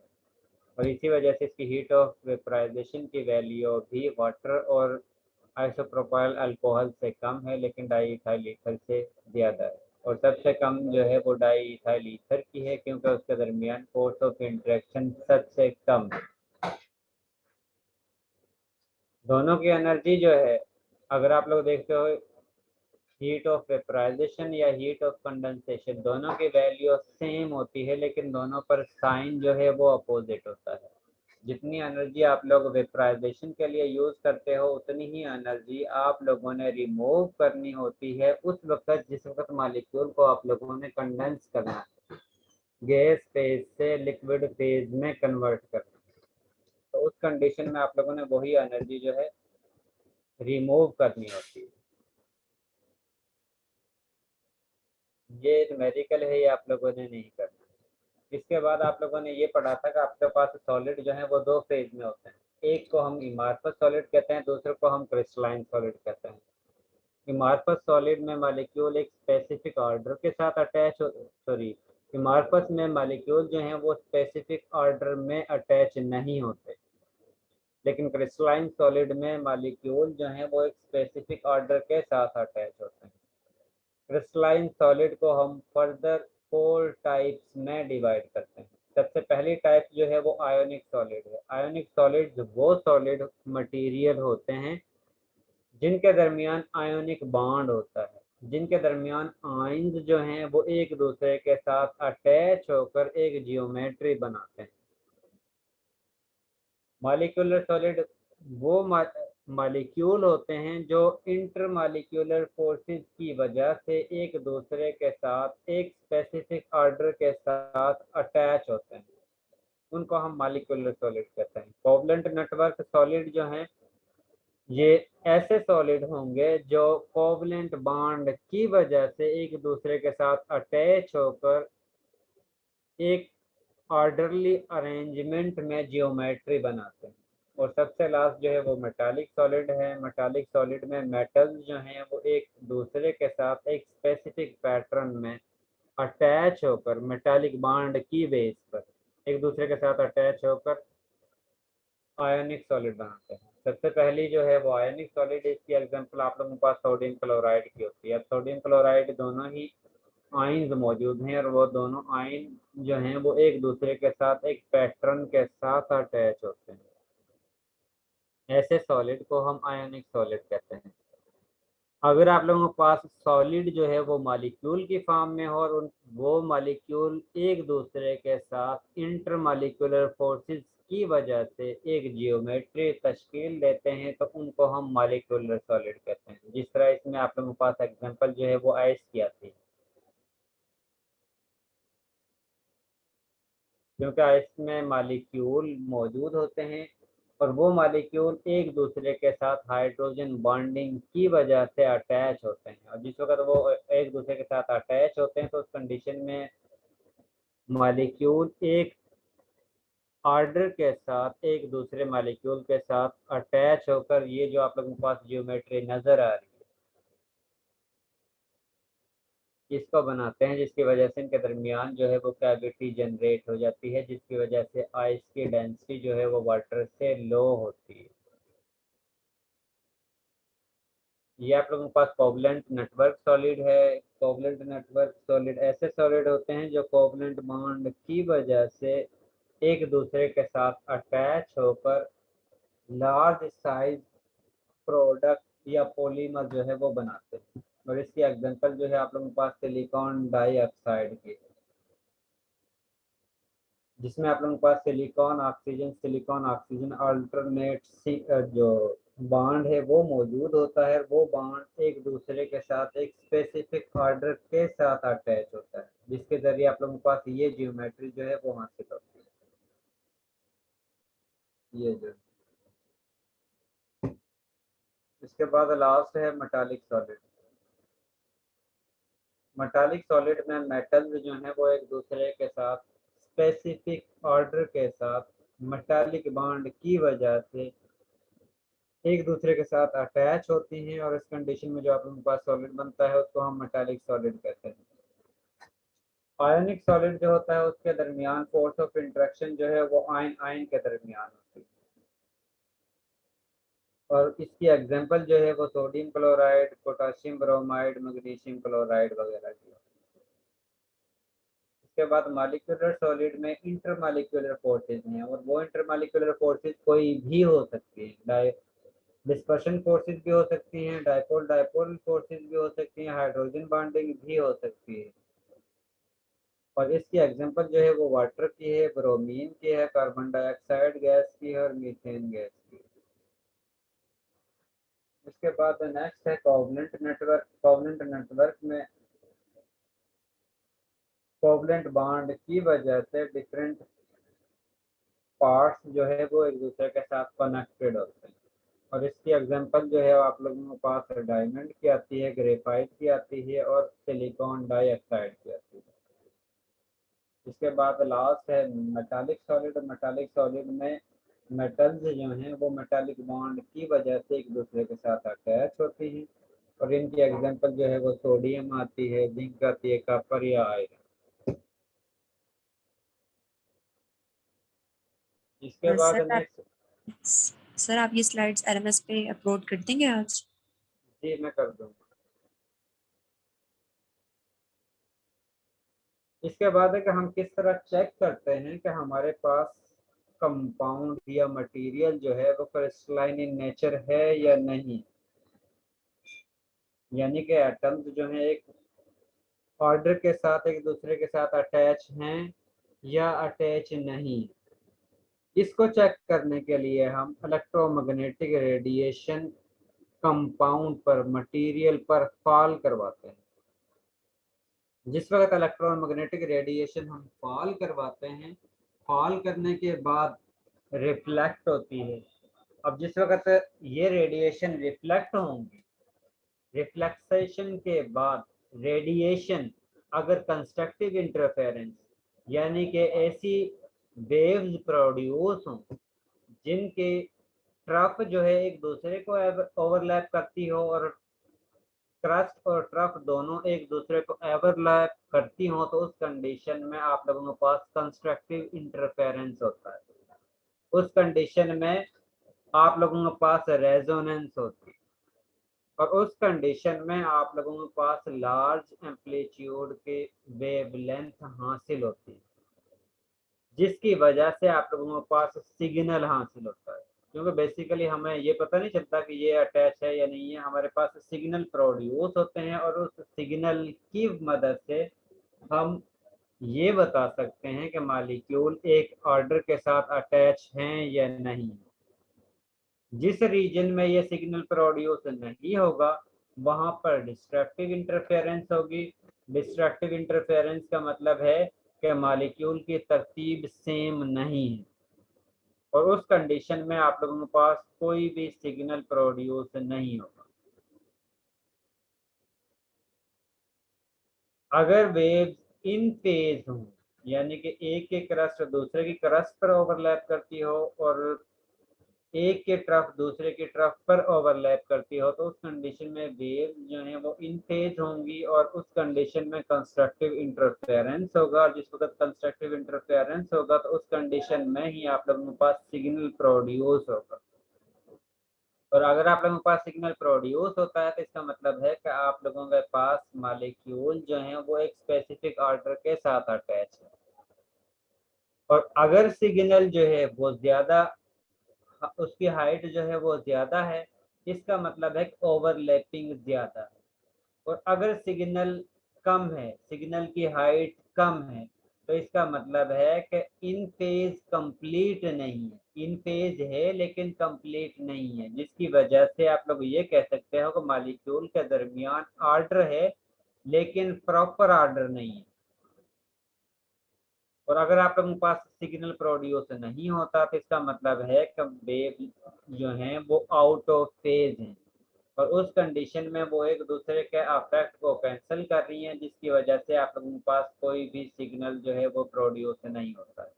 और इसी वजह से इसकी हीट ऑफ वेपराइजेशन की वैल्यू भी वाटर और आइसोप्रोपाइल अल्कोहल से कम है लेकिन डाई इथाइल ईथर से ज़्यादा है। और सबसे कम जो है वो डाई इथाइल ईथर की है क्योंकि उसके दरमियान फोर्स ऑफ इंट्रैक्शन सबसे कम है। दोनों की एनर्जी जो है, अगर आप लोग देखते हो हीट ऑफ वेपराइजेशन या हीट ऑफ कंडेंसेशन, दोनों की वैल्यू सेम होती है लेकिन दोनों पर साइन जो है वो अपोजिट होता है। जितनी एनर्जी आप लोग वेपराइजेशन के लिए यूज़ करते हो उतनी ही एनर्जी आप लोगों ने रिमूव करनी होती है उस वक्त जिस वक्त मॉलिक्यूल को आप लोगों ने कंडेंस करना है, गैस फेज से लिक्विड फेज में कन्वर्ट करना। तो उस कंडीशन में आप लोगों ने वही एनर्जी जो है रिमूव करनी होती है। ये न्यूमेरिकल है, ये आप लोगों ने नहीं करना। इसके बाद आप लोगों ने ये पढ़ा था कि आपके पास सॉलिड जो है वो दो फेज में होते हैं, एक को हम इमार्फस सॉलिड कहते हैं, दूसरे को हम क्रिस्टलाइन सॉलिड कहते हैं। इमार्फस सॉलिड में मॉलिक्यूल एक स्पेसिफिक ऑर्डर के साथ इमार्फस में मॉलिक्यूल जो हैं वो स्पेसिफिक ऑर्डर में अटैच नहीं होते, लेकिन क्रिस्टलाइन सॉलिड में मॉलिक्यूल जो हैं वो एक स्पेसिफिक ऑर्डर के साथ अटैच होते हैं। क्रिस्टलाइन सॉलिड को हम फर्दर 4 टाइप्स में डिवाइड करते हैं। सबसे पहली टाइप जो है वो आयोनिक सॉलिड है। आयोनिक सॉलिड वो सॉलिड मटेरियल होते हैं जिनके दरमियान आयोनिक बॉन्ड होता है, जिनके दरमियान आयंस जो हैं वो एक दूसरे के साथ अटैच होकर एक जियोमेट्री बनाते हैं। मॉलिक्यूलर सॉलिड वो मॉलिक्यूल होते हैं जो इंटर मॉलिक्यूलर फोर्सेस की वजह से एक दूसरे के साथ एक स्पेसिफिक ऑर्डर के साथ अटैच होते हैं, उनको हम मॉलिक्यूलर सॉलिड कहते हैं। कोवलेंट नेटवर्क सॉलिड जो हैं ये ऐसे सॉलिड होंगे जो कोवलेंट बॉन्ड की वजह से एक दूसरे के साथ अटैच होकर एक ऑर्डरली अरेंजमेंट में जियोमेट्री बनाते हैं। और सबसे लास्ट जो है वो मेटालिक सॉलिड है। मेटालिक सॉलिड में मेटल्स जो हैं वो एक दूसरे के साथ एक स्पेसिफिक पैटर्न में अटैच होकर मेटालिक बॉन्ड की बेस पर एक दूसरे के साथ अटैच होकर आयोनिक सॉलिड बनाते हैं। सबसे पहली जो है वो आयोनिक सॉलिड, इसकी एग्जांपल आप लोगों के पास सोडियम क्लोराइड की होती है। अब सोडियम क्लोराइड दोनों ही आयंस मौजूद हैं और वो दोनों आयन जो हैं वो एक दूसरे के साथ एक पैटर्न के साथ अटैच होते हैं। ऐसे सॉलिड को हम आयोनिक सॉलिड कहते हैं। अगर आप लोगों के पास सॉलिड जो है वो मॉलिक्यूल की फॉर्म में हो और वो मॉलिक्यूल एक दूसरे के साथ इंटर मॉलिक्यूलर फोर्सेस की वजह से एक जियोमेट्री तश्कील देते हैं तो उनको हम मॉलिक्यूलर सॉलिड कहते हैं। जिस तरह इसमें आप लोगों के पास एग्जांपल जो है वो आइस की आती है, क्योंकि आइस में मॉलिक्यूल मौजूद होते हैं और वो मॉलिक्यूल एक दूसरे के साथ हाइड्रोजन बॉन्डिंग की वजह से अटैच होते हैं। और जिस वक्त वो एक दूसरे के साथ अटैच होते हैं तो उस कंडीशन में मॉलिक्यूल एक ऑर्डर के साथ एक दूसरे मॉलिक्यूल के साथ अटैच होकर ये जो आप लोगों के पास जियोमेट्री नज़र आ रही है इसको बनाते हैं, जिसकी वजह से इनके दरमियान जो है वो कैविटी जनरेट हो जाती है, जिसकी वजह से आइस की डेंसिटी जो है वो वाटर से लो होती है। ये आप लोगों के पास कोवलेंट नेटवर्क सॉलिड है। कोवलेंट नेटवर्क सॉलिड ऐसे सॉलिड होते हैं जो कोवलेंट बॉन्ड की वजह से एक दूसरे के साथ अटैच होकर लार्ज साइज प्रोडक्ट या पॉलीमर जो है वो बनाते हैं। और इसकी एग्जांपल जो है आप लोगों के पास सिलिकॉन डाइऑक्साइड की। जिसमें आप लोगों के पास सिलिकॉन ऑक्सीजन अल्टरनेट जो बॉन्ड है वो मौजूद होता है। वो बॉन्ड एक दूसरे के साथ एक स्पेसिफिक ऑर्डर के साथ अटैच होता है, जिसके जरिए आप लोगों के पास ये ज्योमेट्री जो है वो हासिल होती है। ये जो इसके बाद लास्ट है मेटालिक सॉलिड। मेटालिक सॉलिड में मेटल्स जो हैं वो एक दूसरे के साथ स्पेसिफिक ऑर्डर के साथ मेटालिक बॉन्ड की वजह से एक दूसरे के साथ अटैच होती हैं, और इस कंडीशन में जो आप लोगों के पास सॉलिड बनता है उसको हम मेटालिक सॉलिड कहते हैं। आयनिक सॉलिड जो होता है उसके दरमियान फोर्स ऑफ इंटरेक्शन जो है वो आयन आयन के दरमियान होती है, और इसकी एग्जांपल जो है वो sodium chloride, potassium bromide, magnesium chloride वगैरह की। इसके बाद मॉलिक्यूलर सॉलिड में इंटरमॉलिक्यूलर फोर्सेज हैं, और वो इंटरमॉलिक्यूलर फोर्सेज कोई भी हो सकती है। डिस्पर्शन फोर्सेज भी हो सकती हैं, डाइपोल डाइपोल फोर्सेज भी हो सकती हैं, हाइड्रोजन बॉन्डिंग भी हो सकती है। और इसकी एग्जांपल जो है वो वाटर की है, ब्रोमीन की है, कार्बन डाइऑक्साइड गैस की है, और मीथेन गैस की। इसके बाद नेक्स्ट है कोवलेंट नेटवर्क। कोवलेंट नेटवर्क में कोवलेंट बॉन्ड की वजह से डिफरेंट पार्ट्स जो है वो एक दूसरे के साथ कनेक्टेड होते हैं, और इसकी एग्जांपल जो है आप लोगों के पास डायमंड की आती है, ग्रेफाइट की आती है, और सिलिकॉन डाइऑक्साइड की आती है। इसके बाद लास्ट है मेटालिक सॉलिड। मेटालिक सॉलिड में मेटल्स जो हैं वो मेटालिक बॉन्ड की वजह से एक दूसरे के साथ अटैच होती हैं, और इनकी एग्जांपल जो है वो सोडियम आती है, जिंक आती है, कॉपर या आयरन। इसके बाद नेक्स्ट। सर आप ये स्लाइड्स LMS पे अपलोड कर देंगे आज? जी मैं कर दूंगा। इसके बाद है कि हम किस तरह चेक करते हैं कि हमारे पास कंपाउंड या मटेरियल जो है वो क्रिस्टलाइन इन नेचर है या नहीं, यानी कि एटम्स जो हैं एक ऑर्डर के साथ एक दूसरे के साथ अटैच हैं या अटैच नहीं। इसको चेक करने के लिए हम इलेक्ट्रोमैग्नेटिक रेडिएशन कंपाउंड पर, मटेरियल पर फॉल करवाते हैं। जिस वक्त इलेक्ट्रोमैग्नेटिक रेडिएशन हम फॉल करवाते हैं, फॉल करने के बाद रिफ्लेक्ट होती है। अब जिस वक्त ये रेडिएशन रिफ्लेक्ट होंगी, रिफ्लेक्सेशन के बाद रेडिएशन अगर कंस्ट्रक्टिव इंटरफेरेंस यानी कि ऐसी वेव्स प्रोड्यूस हों जिनके ट्रफ जो है एक दूसरे को ओवरलैप करती हो, और क्रस्ट और ट्रफ दोनों एक दूसरे को ओवरलैप करती हो, तो उस कंडीशन में आप लोगों के पास कंस्ट्रक्टिव इंटरफेरेंस होता है। उस कंडीशन में आप लोगों के पास रेजोनेंस होती है, और उस कंडीशन में आप लोगों के पास लार्ज एम्पलीट्यूड के वेवलेंथ हासिल होती है, जिसकी वजह से आप लोगों के पास सिग्नल हासिल होता है। क्योंकि बेसिकली हमें ये पता नहीं चलता कि ये अटैच है या नहीं है, हमारे पास सिग्नल प्रोड्यूस होते हैं, और उस सिग्नल की मदद से हम ये बता सकते हैं कि मॉलिक्यूल एक ऑर्डर के साथ अटैच हैं या नहीं। जिस रीजन में ये सिग्नल प्रोड्यूस नहीं होगा वहां पर डिस्ट्रक्टिव इंटरफेरेंस होगी। डिस्ट्रक्टिव इंटरफेरेंस का मतलब है कि मॉलिक्यूल की तरतीब सेम नहीं है, और उस कंडीशन में आप लोगों के पास कोई भी सिग्नल प्रोड्यूस नहीं होगा। अगर वेव्स इन फेज हों, यानी कि एक के क्रस्ट दूसरे की क्रस्ट पर ओवरलैप करती हो, और एक के ट्रफ दूसरे के ट्रफ पर ओवरलैप करती हो, तो उस कंडीशन में वेव जो है वो इन फेज होंगी, और उस कंडीशन में कंस्ट्रक्टिव इंटरफेरेंस होगा। जिस वक्त कंस्ट्रक्टिव इंटरफेरेंस होगा तो उस कंडीशन में ही आप लोगों के पास सिग्नल प्रोड्यूस होगा। और अगर आप लोगों के पास सिग्नल प्रोड्यूस होता है तो इसका मतलब है कि आप लोगों के पास मॉलिक्यूल जो है वो एक स्पेसिफिक ऑर्डर के साथ अटैच है, और अगर सिग्नल जो है वो ज्यादा, उसकी हाइट जो है वो ज्यादा है, इसका मतलब है कि ओवरलैपिंग ज्यादा है। और अगर सिग्नल कम है, सिग्नल की हाइट कम है, तो इसका मतलब है कि इन फेज कंप्लीट नहीं है, इन फेज है लेकिन कंप्लीट नहीं है, जिसकी वजह से आप लोग ये कह सकते हो कि मॉलिक्यूल के दरमियान ऑर्डर है लेकिन प्रॉपर ऑर्डर नहीं है। और अगर आप लोगों के पास सिग्नल प्रोड्यूस नहीं होता तो इसका मतलब है कि वेव जो हैं वो आउट ऑफ फेज हैं, और उस कंडीशन में वो एक दूसरे के अफेक्ट को कैंसिल कर रही हैं, जिसकी वजह से आप लोगों के पास कोई भी सिग्नल जो है वो प्रोड्यूस नहीं होता है।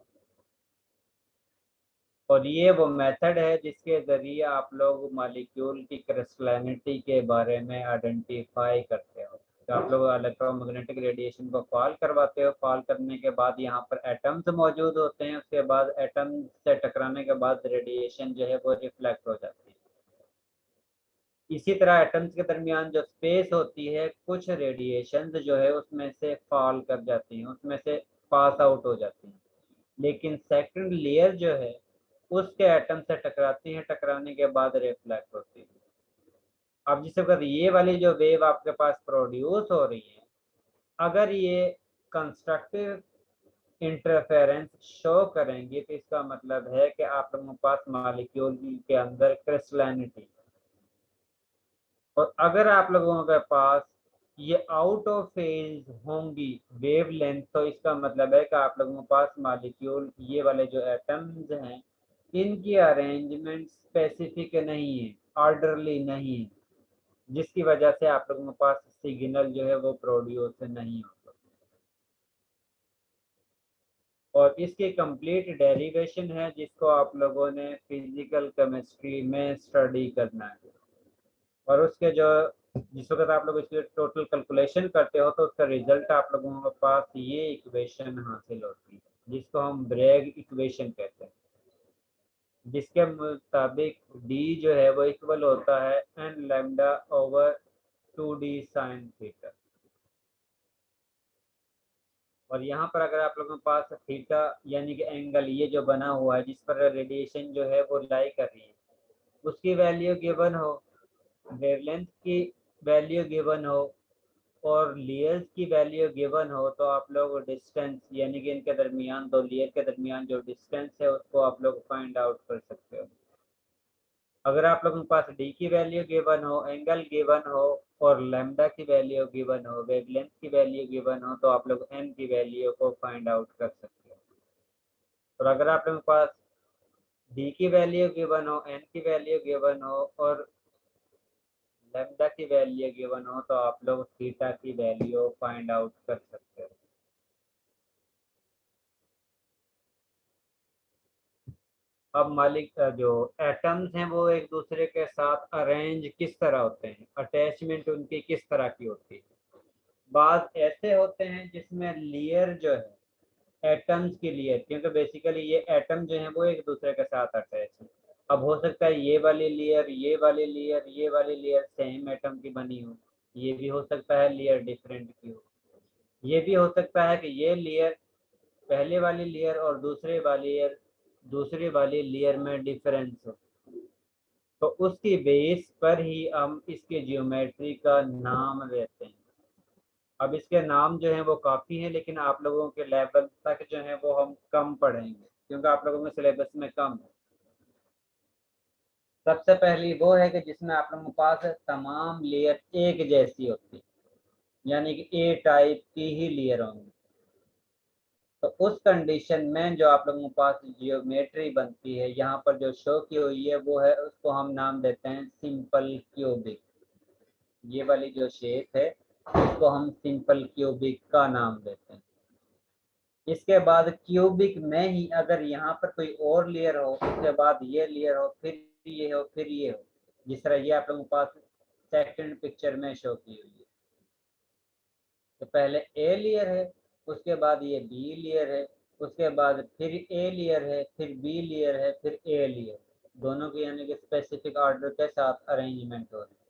और ये वो मेथड है जिसके ज़रिए आप लोग मॉलिक्यूल की क्रिस्टलिनिटी के बारे में आइडेंटिफाई करते हो। तो आप लोग इलेक्ट्रोमैग्नेटिक रेडिएशन को फॉल करवाते हो, फॉल करने के बाद यहाँ पर एटम्स मौजूद होते हैं, उसके बाद एटम से टकराने के बाद रेडिएशन जो है वो रिफ्लेक्ट हो जाती है। इसी तरह एटम्स के दरमियान जो स्पेस होती है, कुछ रेडिएशन जो है उसमें से फॉल कर जाती हैं, उसमें से पास आउट हो जाती हैं, लेकिन सेकंड लेयर जो है उसके एटम से टकराती हैं, टकराने के बाद रिफ्लेक्ट होती है। अब जिस वक्त ये वाली जो वेव आपके पास प्रोड्यूस हो रही है, अगर ये कंस्ट्रक्टिव इंटरफेरेंस शो करेंगी तो इसका मतलब है कि आप लोगों के पास मॉलिक्यूल के अंदर क्रिस्टलिनिटी, और अगर आप लोगों के पास ये आउट ऑफ फेज होंगी वेव लेंथ, तो इसका मतलब है कि आप लोगों के पास मॉलिक्यूल ये वाले जो एटम्स हैं इनकी अरेंजमेंट स्पेसिफिक नहीं है, ऑर्डरली नहीं है, जिसकी वजह से आप लोगों के पास सिग्नल जो है वो प्रोड्यूस नहीं होता। और इसकी कंप्लीट डेरिवेशन है जिसको आप लोगों ने फिजिकल केमिस्ट्री में स्टडी करना है, और उसके जो जिस वक्त आप लोग इसकी टोटल कैलकुलेशन करते हो तो उसका रिजल्ट आप लोगों के पास ये इक्वेशन हासिल होती है, जिसको हम ब्रैग इक्वेशन कहते हैं, जिसके मुताबिक d जो है वो इक्वल होता है n lambda over 2d sine theta. और यहाँ पर अगर आप लोगों के पास थीटा यानी कि एंगल ये जो बना हुआ है जिस पर रेडिएशन जो है वो लाई कर रही है, उसकी वैल्यू गिवन हो, वेवलेंथ की वैल्यू गिवन हो, और लेयर्स की वैल्यू गिवन हो, तो आप लोग डिस्टेंस यानी कि इनके दरमियान दो लेयर के दरमियान जो डिस्टेंस है उसको आप लोग फाइंड आउट कर सकते हो। अगर आप लोगों के पास डी की वैल्यू गिवन हो, एंगल गिवन हो, और लैम्डा की वैल्यू गिवन हो, वेवलेंथ की वैल्यू गिवन हो, तो आप लोग एन की वैल्यू को फाइंड आउट कर सकते हो। और अगर आप लोगों के पास डी की वैल्यू गिवन हो, एन की वैल्यू गिवन हो, और लैम्डा की वैल्यू गिवन हो, तो आप लोग थीटा की वैल्यू फाइंड आउट कर सकते हो। अब मालिक जो एटम्स हैं वो एक दूसरे के साथ अरेंज किस तरह होते हैं, अटैचमेंट उनकी किस तरह की होती है। बाद ऐसे होते हैं जिसमें लेयर जो है एटम्स की लेयर, क्योंकि बेसिकली ये एटम जो है वो एक दूसरे के साथ अटैच है। अब हो सकता है ये वाली लेयर, ये वाली लेयर, ये वाली लेयर सेम एटम की बनी हो, ये भी हो सकता है लेयर डिफरेंट की हो, ये भी हो सकता है कि ये लेयर पहले वाली लेयर और दूसरी वाली लेयर में डिफरेंस हो, तो उसकी बेस पर ही हम इसके जियोमेट्री का नाम देते हैं। अब इसके नाम जो हैं वो काफ़ी हैं, लेकिन आप लोगों के लेवल तक जो है वो हम कम पढ़ेंगे क्योंकि आप लोगों के सिलेबस में कम है। सबसे पहली वो है कि जिसमें आप लोगों के पास तमाम लेयर एक जैसी होती है, यानी कि ए टाइप की ही लेयर होंगी। तो उस कंडीशन में जो आप लोगों के पास जियोमेट्री बनती है, यहाँ पर जो शो की हुई है वो है, उसको हम नाम देते हैं सिंपल क्यूबिक। ये वाली जो शेप है उसको हम सिंपल क्यूबिक का नाम देते हैं। इसके बाद क्यूबिक में ही अगर यहाँ पर कोई और लेयर हो, उसके बाद ये लेयर हो, फिर ये हो, फिर ये हो, जिस तरह ये आप लोगों के पास सेकंड पिक्चर में शो की हुई है। तो पहले ए लेयर है, उसके बाद ये बी लेयर है, उसके बाद फिर ए लेयर है, फिर बी लेयर है, फिर ए लेयर, दोनों की यानी कि स्पेसिफिक ऑर्डर के साथ अरेंजमेंट हो रही है।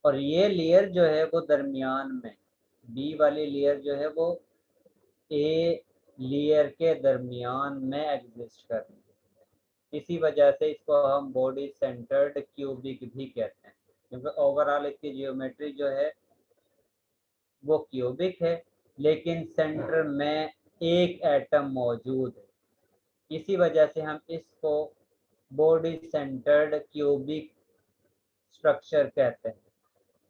और ये लेयर जो है वो दरमियान में, बी वाली लेयर जो है वो ए लेयर के दरमियान में एग्जिस्ट कर रही है। इसी वजह से इसको हम बॉडी सेंटर्ड क्यूबिक भी कहते हैं, क्योंकि ओवरऑल इसकी जियोमेट्री जो है वो क्यूबिक है, लेकिन सेंटर में एक एटम मौजूद है। इसी वजह से हम इसको बॉडी सेंटर्ड क्यूबिक स्ट्रक्चर कहते हैं।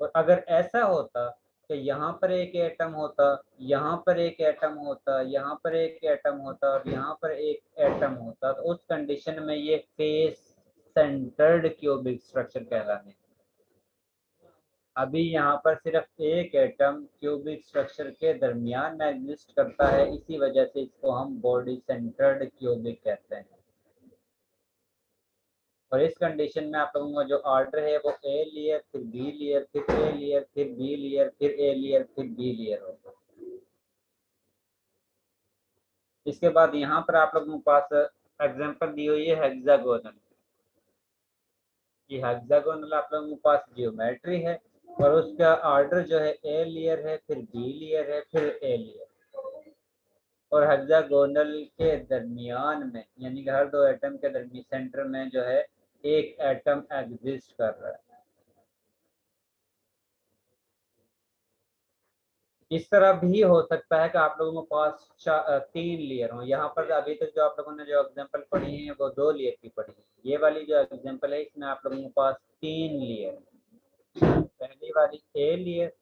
और अगर ऐसा होता कि यहाँ पर एक एटम होता, यहाँ पर एक एटम होता, यहाँ पर एक एटम होता और यहाँ पर एक एटम होता, तो उस कंडीशन में ये फेस सेंटर्ड क्यूबिक स्ट्रक्चर कहलाने। अभी यहाँ पर सिर्फ एक एटम क्यूबिक स्ट्रक्चर के दरमियान में एग्जिस्ट करता है, इसी वजह से इसको हम बॉडी सेंटर्ड क्यूबिक कहते हैं। और इस कंडीशन में आप लोगों का जो ऑर्डर है वो ए लेयर, फिर बी लेयर, फिर ए लेयर, फिर बी लेयर, फिर ए लेयर, फिर बी लेयर होगा। इसके बाद यहाँ पर आप लोगों के पास एग्जांपल दी हुई है हेक्सागोनल। ये हेक्सागोनल आप लोगों के पास जियोमेट्री है और उसका ऑर्डर जो है ए लेयर है, फिर बी लेयर है, फिर ए लेयर। और हेक्सागोनल के दरमियान में यानी कि हर दो एटम के दरमियान सेंटर में जो है एक एटम एग्जिस्ट कर रहा है। इस तरह भी हो सकता है कि आप लोगों के पास 3 लेयर हो। यहाँ पर अभी तक जो आप लोगों ने जो एग्जांपल पढ़ी है वो 2 लेयर की पढ़ी है। ये वाली जो एग्जांपल है इसमें आप लोगों के पास 3 लेयर, पहली वाली ए लेयर,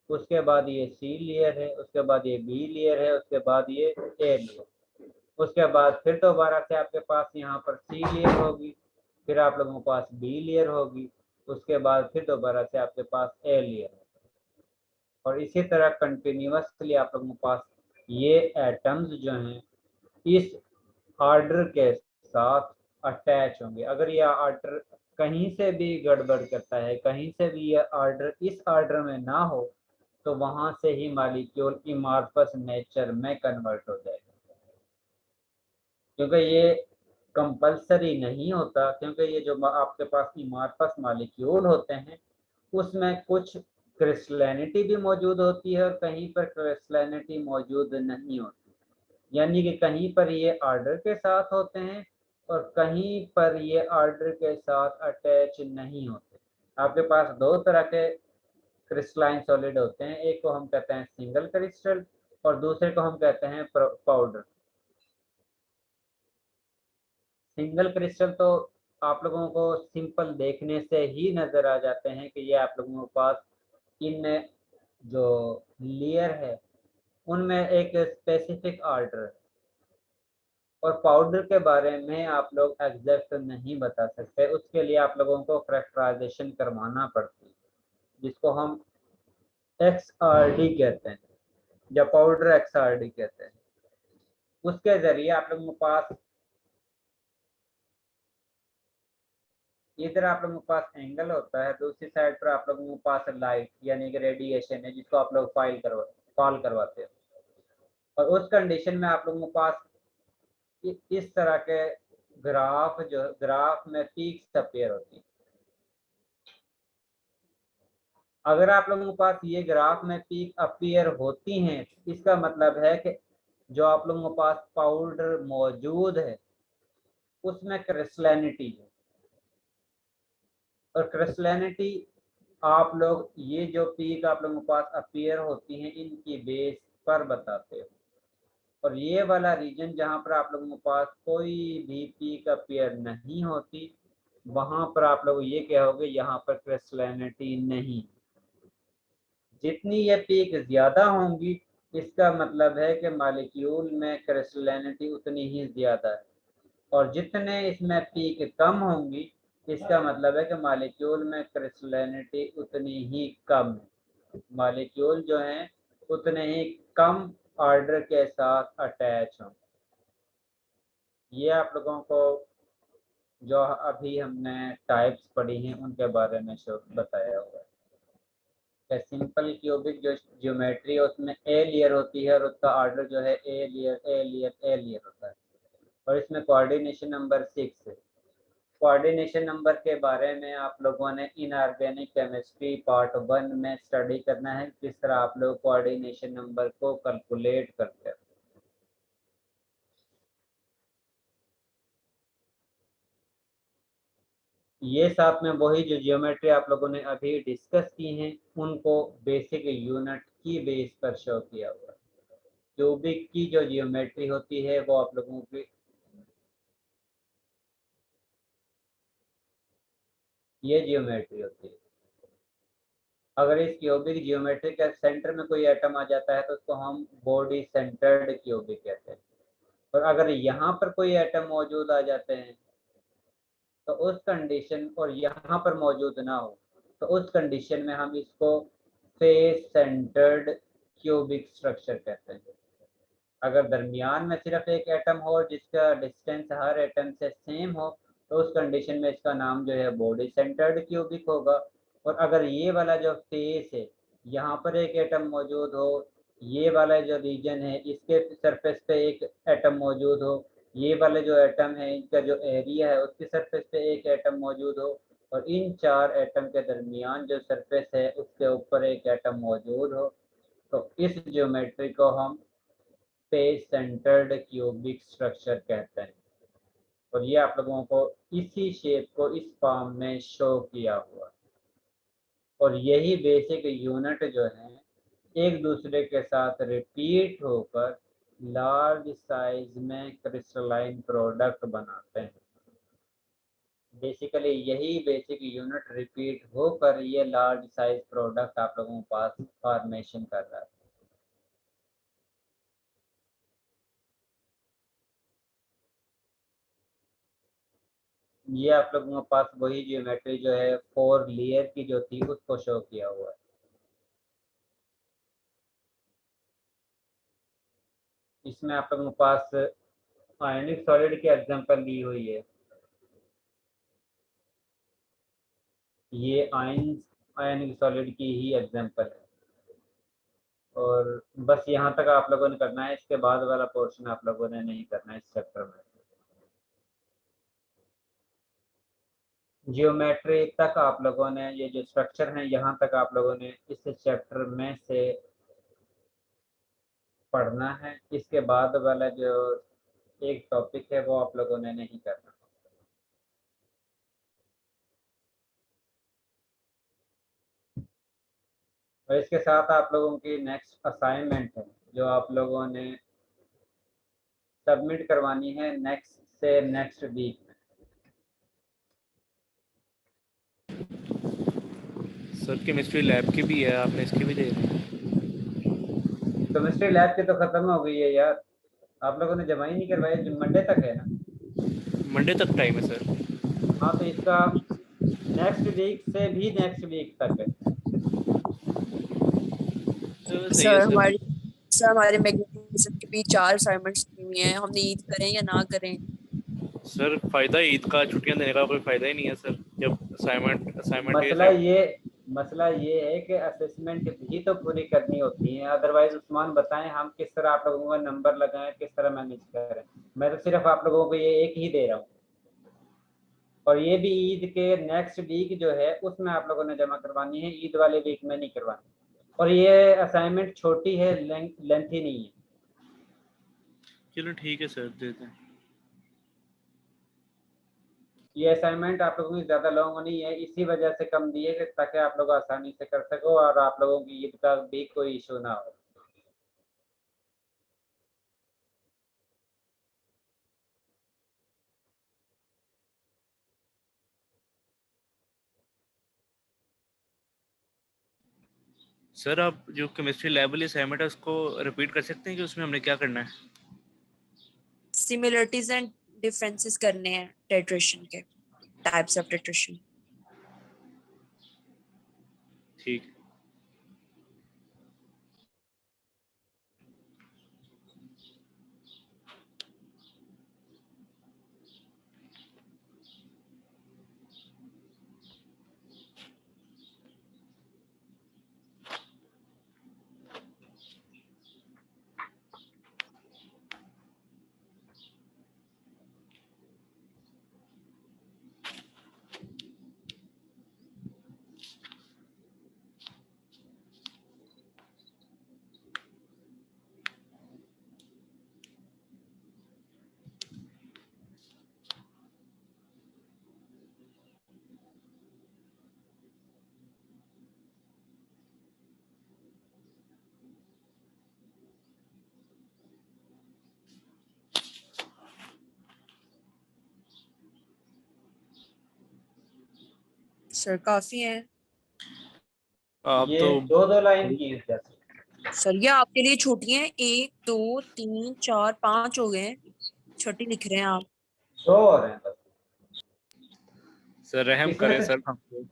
उसके बाद ये सी लेयर है, उसके बाद ये बी लेयर है, उसके बाद ये ए लेयर, उसके बाद फिर दोबारा से आपके पास यहाँ पर सी लेयर होगी, फिर आप लोगों के पास बी लेयर होगी, उसके बाद फिर दोबारा से आपके पास ए लेयर। और इसी तरह कंटिन्यूअसली आप लोगों के पास ये एटम्स जो हैं इस ऑर्डर के साथ अटैच होंगे। अगर ये ऑर्डर कहीं से भी गड़बड़ करता है, कहीं से भी ये ऑर्डर इस ऑर्डर में ना हो, तो वहां से ही मॉलिक्यूल इमार्फस नेचर में कन्वर्ट हो जाएगा। क्योंकि ये कंपल्सरी नहीं होता, क्योंकि ये जो आपके पास इमार्फस मॉलिक्यूल होते हैं उसमें कुछ क्रिस्टलिनिटी भी मौजूद होती है और कहीं पर क्रिस्टलिनिटी मौजूद नहीं होती। यानी कि कहीं पर ये ऑर्डर के साथ होते हैं और कहीं पर ये ऑर्डर के साथ अटैच नहीं होते। आपके पास 2 तरह के क्रिस्टलाइन सॉलिड होते हैं, एक को हम कहते हैं सिंगल क्रिस्टल और दूसरे को हम कहते हैं पाउडर। सिंगल क्रिस्टल तो आप लोगों को सिंपल देखने से ही नजर आ जाते हैं कि ये आप लोगों के पास इन जो लेयर है उनमें एक स्पेसिफिक ऑर्डर है। और पाउडर के बारे में आप लोग एग्जैक्ट नहीं बता सकते, उसके लिए आप लोगों को कैरेक्टराइजेशन करवाना पड़ती है, जिसको हम XRD कहते हैं या पाउडर XRD कहते हैं। उसके जरिए आप लोगों के पास इधर आप लोगों के पास एंगल होता है, दूसरी साइड पर आप लोगों के पास लाइट यानी कि रेडिएशन है, जिसको आप लोग कॉल करवाते हो। और उस कंडीशन में आप लोगों के पास इस तरह के ग्राफ में पीक्स अपीयर होती है। अगर आप लोगों के पास ये ग्राफ में पीक अपीयर होती हैं, इसका मतलब है कि जो आप लोगों के पास पाउडर मौजूद है उसमें क्रिस्टलिनिटी है। और क्रिस्टलिनिटी आप लोग ये जो पीक आप लोगों के पास अपीयर होती हैं इनकी बेस पर बताते हो। और ये वाला रीजन जहाँ पर आप लोगों के पास कोई भी पीक अपीयर नहीं होती, वहां पर आप लोग ये कहोगे यहाँ पर क्रिस्टलिनिटी नहीं। जितनी ये पीक ज्यादा होंगी इसका मतलब है कि मॉलिक्यूल में क्रिस्टलिनिटी उतनी ही ज्यादा है, और जितने इसमें पीक कम होंगी इसका मतलब है कि मॉलिक्यूल में क्रिस्टलिनिटी उतनी ही कम है। मॉलिक्यूल जो हैं उतने ही कम ऑर्डर के साथ अटैच हों। ये आप लोगों को जो अभी हमने टाइप्स पढ़ी हैं उनके बारे में बताया हुआ है। सिंपल क्यूबिक जो ज्योमेट्री है उसमें ए लेयर होती है और उसका ऑर्डर जो है a layer a layer a layer होता है। और इसमें कोऑर्डिनेशन नंबर 6 है। कोऑर्डिनेशन नंबर के बारे में आप लोगों ने इनऑर्गेनिक केमिस्ट्री पार्ट 1 में स्टडी करना है, किस तरह आप लोग कोऑर्डिनेशन नंबर को कैलकुलेट करते हैं। ये साथ में वही जो जियोमेट्री आप लोगों ने अभी डिस्कस की हैं उनको बेसिक यूनिट की बेस पर शो किया हुआ है। क्यूबिक की जो जियोमेट्री होती है वो आप लोगों की ये जियोमेट्री होती है। अगर इस क्यूबिक जियोमेट्री के सेंटर में कोई एटम आ जाता है तो उसको हम बॉडी सेंटर्ड क्यूबिक कहते हैं। और अगर यहाँ पर कोई एटम मौजूद आ जाते हैं तो उस कंडीशन, और यहाँ पर मौजूद ना हो तो उस कंडीशन में हम इसको फेस सेंटर्ड क्यूबिक स्ट्रक्चर कहते हैं। अगर दरमियान में सिर्फ एक एटम हो जिसका डिस्टेंस हर एटम से सेम हो तो उस कंडीशन में इसका नाम जो है बॉडी सेंटर्ड क्यूबिक होगा। और अगर ये वाला जो फेस है यहाँ पर एक एटम मौजूद हो, ये वाला जो रीजन है इसके सरफेस पे एक एटम मौजूद हो, ये वाले जो एटम है इनका जो एरिया है उसके सरफेस पे एक एटम मौजूद हो, और इन चार एटम के दरमियान जो सरफेस है उसके ऊपर एक एटम मौजूद हो, तो इस ज्योमेट्री को हम फेस सेंटर्ड क्यूबिक स्ट्रक्चर कहते हैं। और ये आप लोगों को इसी शेप को इस फॉर्म में शो किया हुआ, और यही बेसिक यूनिट जो है एक दूसरे के साथ रिपीट होकर लार्ज साइज में क्रिस्टलाइन प्रोडक्ट बनाते हैं। बेसिकली यही बेसिक यूनिट रिपीट होकर ये लार्ज साइज प्रोडक्ट आप लोगों के पास फॉर्मेशन कर रहा है। ये आप लोगों के पास वही ज्योमेट्री जो है 4 लेयर की जो थी उसको शो किया हुआ है। इसमें आप लोगों के पास आयनिक सॉलिड की एग्जांपल दी हुई है। ये आयनिक सॉलिड की ही एग्जांपल है, और बस यहाँ तक आप लोगों ने करना है। इसके बाद वाला पोर्शन आप लोगों ने नहीं करना है इस चैप्टर में। जियोमेट्री तक आप लोगों ने, ये जो स्ट्रक्चर है यहाँ तक आप लोगों ने इस चैप्टर में से पढ़ना है। इसके बाद वाला जो एक टॉपिक है वो आप लोगों ने नहीं करना। और इसके साथ आप लोगों की नेक्स्ट असाइनमेंट है जो आप लोगों ने सबमिट करवानी है नेक्स्ट से नेक्स्ट वीक में। सर केमिस्ट्री लैब की भी है, आपने इसकी भी दे दी? केमिस्ट्री लैब की तो खत्म हो गई है यार, आप लोगों ने जमा ही नहीं करवाया। जो मंडे तक है ना? मंडे तक टाइम है सर। हाँ, तो इसका नेक्स्ट वीक से भी नेक्स्ट वीक तक है। तो सही है सर सर। हमारे मैग्नीफिसेंट के भी 4 असाइनमेंट्स दी हुई हैं, हमने ईद करें या ना करें? सर फायदा ईद का, छुट्टियां देने का कोई फायदा ही नहीं है सर, जब असाइनमेंट मसला ये है कि असेसमेंट भी तो पूरी करनी होती है। अदरवाइज उस्मान बताएं हम किस तरह आप लोगों का नंबर लगाएं, किस तरह मैनेज करें। मैं तो सिर्फ आप लोगों को ये एक ही दे रहा हूँ, और ये भी ईद के नेक्स्ट वीक जो है उसमें आप लोगों ने जमा करवानी है, ईद वाले वीक में नहीं करवानी। और ये असाइनमेंट छोटी है, लेंथी नहीं है। चलो ठीक है सर, देते हैं। ये असाइनमेंट आप लोगों की ज़्यादा लॉन्ग नहीं है, इसी वजह से कम दी है ताकि आप लोग आसानी से कर सको और आप लोगों की ईद का भी कोई इशू ना हो। सर आप जो केमिस्ट्री लैब वाली असाइनमेंट है उसको रिपीट कर सकते हैं कि उसमें हमने क्या करना है? सिमिलरिटीज एंड डिफरेंसेस करने हैं टेट्रेशन के, टाइप्स ऑफ टेट्रेशन। ठीक। सर काफी है आप ये तो दो दो लाइन की है जैसे। सर, ये आपके लिए छोटी हैं। 1 2 3 4 5 हो गए हैं, छोटी लिख रहे हैं आप। दो और हैं बस। सर रहम इसमें करें से सर हमको।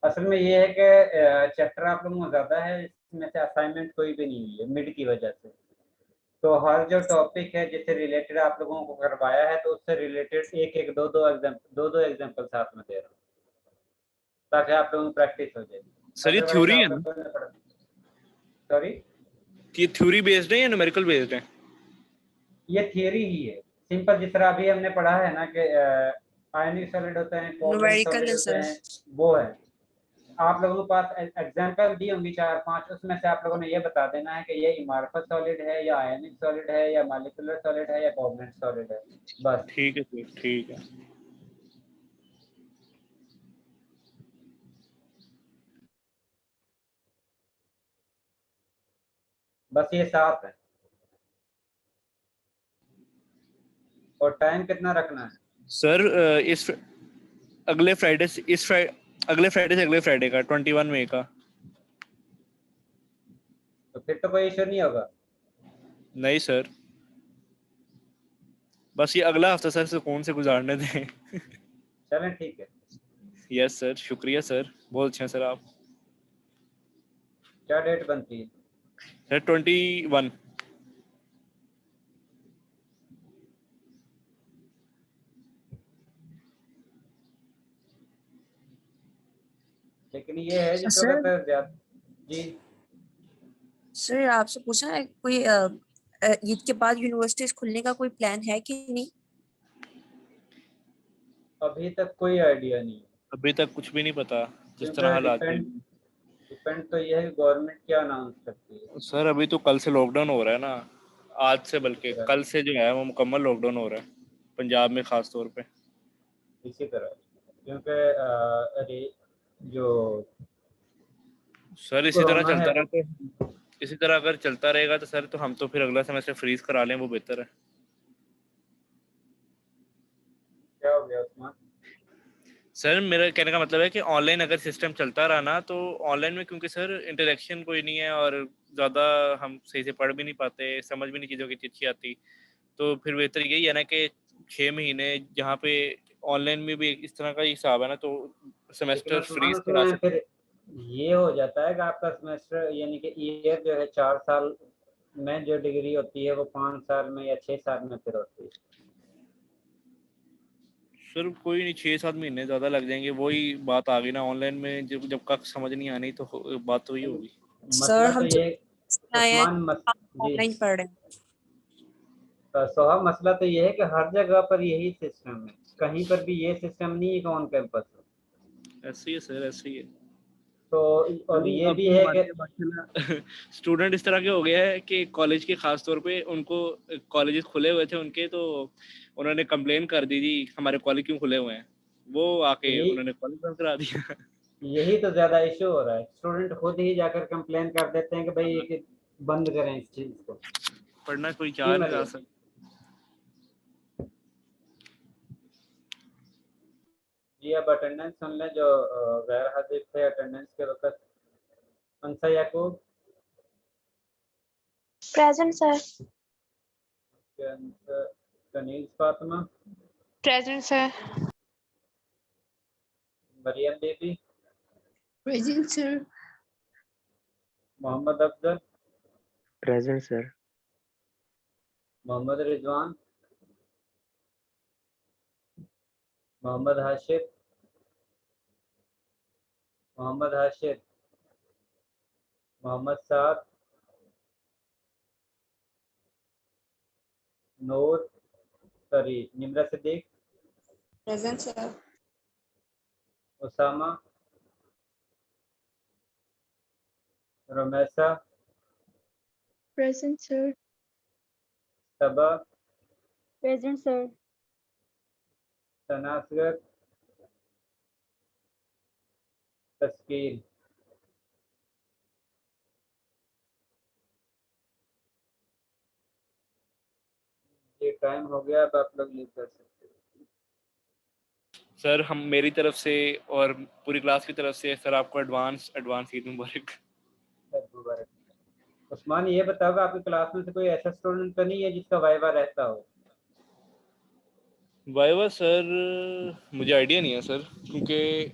असल में ये है कि चैप्टर आप लोगों को ज्यादा है, इसमें से असाइनमेंट कोई भी नहीं है मिड की वजह से। तो हर जो टॉपिक है जिससे रिलेटेड आप लोगों को करवाया है, तो उससे रिलेटेड एक एक दो दो एग्जाम्पल साथ में दे रहा हूँ, ताकि आप लोगों की प्रैक्टिस हो जाए। सर ये अदरवाइज थ्योरी है आप ना, लोगों ने पढ़ा। सॉरी, कि थ्योरी बेस्ड है या न्यूमेरिकल बेस्ड है? ये थियरी ही है, सिंपल। जिस तरह अभी हमने पढ़ा है ना कि आयनिक सॉलिड होते हैं, कोवलेंट न्यूमेरिकल सॉलिड है होते सर। हैं, वो है। आप लोगों के पास एग्जाम्पल दी होंगी 4-5, उसमें से आप लोगों ने ये बता देना है कि ये इमार्फस सॉलिड है या आयनिक सॉलिड है या मॉलिक्यूलर सॉलिड है या कोवलेंट सॉलिड है, बस। ठीक है सर, ठीक है। बस ये 7 है। और टाइम कितना रखना है? सर इस अगले फ्राइडे से अगले फ्राइडे से अगले फ्राइडे का 21 मई का। तो फिर तो कोई इशू नहीं होगा। नहीं सर, बस ये अगला हफ्ता सर सुकून से गुजारने दें। चलें ठीक है। यस सर, शुक्रिया सर, बहुत अच्छे हैं सर आप। क्या डेट बनती है? सर 21। लेकिन ये है जिस सर, वक्त ज्यादा। जी। सर आपसे पूछना है, कोई ईद के बाद यूनिवर्सिटीज खुलने का कोई प्लान है कि नहीं? अभी तक कोई आइडिया नहीं है, अभी तक कुछ भी नहीं पता, जिस तरह क्योंकि हालात हैं। डिपेंड तो ये है कि गवर्नमेंट क्या अनाउंस करती है। सर अभी तो कल से लॉकडाउन हो रहा है ना, आज से, बल्कि इसी तरह कल से जो है वो मुकम्मल लॉकडाउन हो रहा है पंजाब में खास तौर पे। इसी तरह, क्योंकि अरे जो सर इसी तरह कोरोना है चलता वो। रहा तो, इसी तरह अगर चलता रहेगा तो सर, तो हम तो फिर अगला सेमेस्टर फ्रीज करा लें, वो बेहतर है। क्या हो गया उस्मान? सर मेरा कहने का मतलब है कि ऑनलाइन अगर सिस्टम चलता रहा ना, तो ऑनलाइन में क्योंकि सर इंटरेक्शन कोई नहीं है और ज़्यादा हम सही से पढ़ भी नहीं पाते, समझ भी नहीं चीज़ों की अच्छी आती, तो फिर बेहतर यही है ना कि 6 महीने जहाँ पे ऑनलाइन में भी इस तरह का ही हिसाब है ना, तो लेकिन सेमेस्टर उस्मान फ्रीज करा उसमें सकते फिर ये हो जाता है कि आपका सेमेस्टर यानी कि ईयर जो है 4 साल में, जो डिग्री होती है वो 5 साल में या 6 साल में फिर होती है। हैं। सर कोई नहीं, 6-7 महीने ज़्यादा लग जाएंगे, वही बात आ गई ना, ऑनलाइन में जब जब तक समझ नहीं आनी तो बात तो वही होगी। सर मसला तो हम ये आए हैं, उस्मान जी। ऑनलाइन पढ़ रहे हैं। सोहा, मसला तो ये है कि हर जगह पर यही सिस्टम है, कहीं पर भी ये सिस्टम नहीं है कि ऑन कैंपस हो। ऐसे ही है सर, ऐसे ही है। तो और चलो ये अब भी तो है कि हमारे माशाल्लाह स्टूडेंट इस तरह के हो गया है कि कॉलेज के खास तौर पे उनको, कॉलेजेस खुले हुए थे उनके, तो उन्होंने कंप्लेन कर दी जी हमारे कॉलेज क्यों खुले हुए हैं, वो आके यही उन्होंने कॉलेज बंद करा दिया। यही तो ज्यादा इशू हो रहा है, स्टूडेंट खुद ही जाकर कंप्लेन कर देते हैं कि भाई हाँ, ये बंद करें इस चीज को। पढ़ना कोई जी चाह नहीं रहा मरियम। सर। जी अब अटेंडेंस सुन लें जो गैर हाजिर थे अटेंडेंस के वक्त। Ansa Yaqoob, Present, sir. Kaneez Fatima, Present, sir. Maryam Bibi, Present, sir. Mohammad Afzal, Present, sir. Mohammad Rizwan, Mohammad Hashir, Mohammad Hashir, Mohammad Saad, Noor, sorry Nimra Siddique, present sir. Usama, Romesa, Present, sir. Saba, Present, sir. Sana Asghar, Taskeen. चलिए टाइम हो गया, अब आप लोग लीव कर सकते हो। सर हम मेरी तरफ से और पूरी क्लास की तरफ से सर आपको एडवांस ईद मुबारक। सर मुबारक। उस्मान ये बताओगे आपकी क्लास में से कोई ऐसा स्टूडेंट तो नहीं है जिसका वाइवा रहता हो? वाइवा सर मुझे आइडिया नहीं है सर, क्योंकि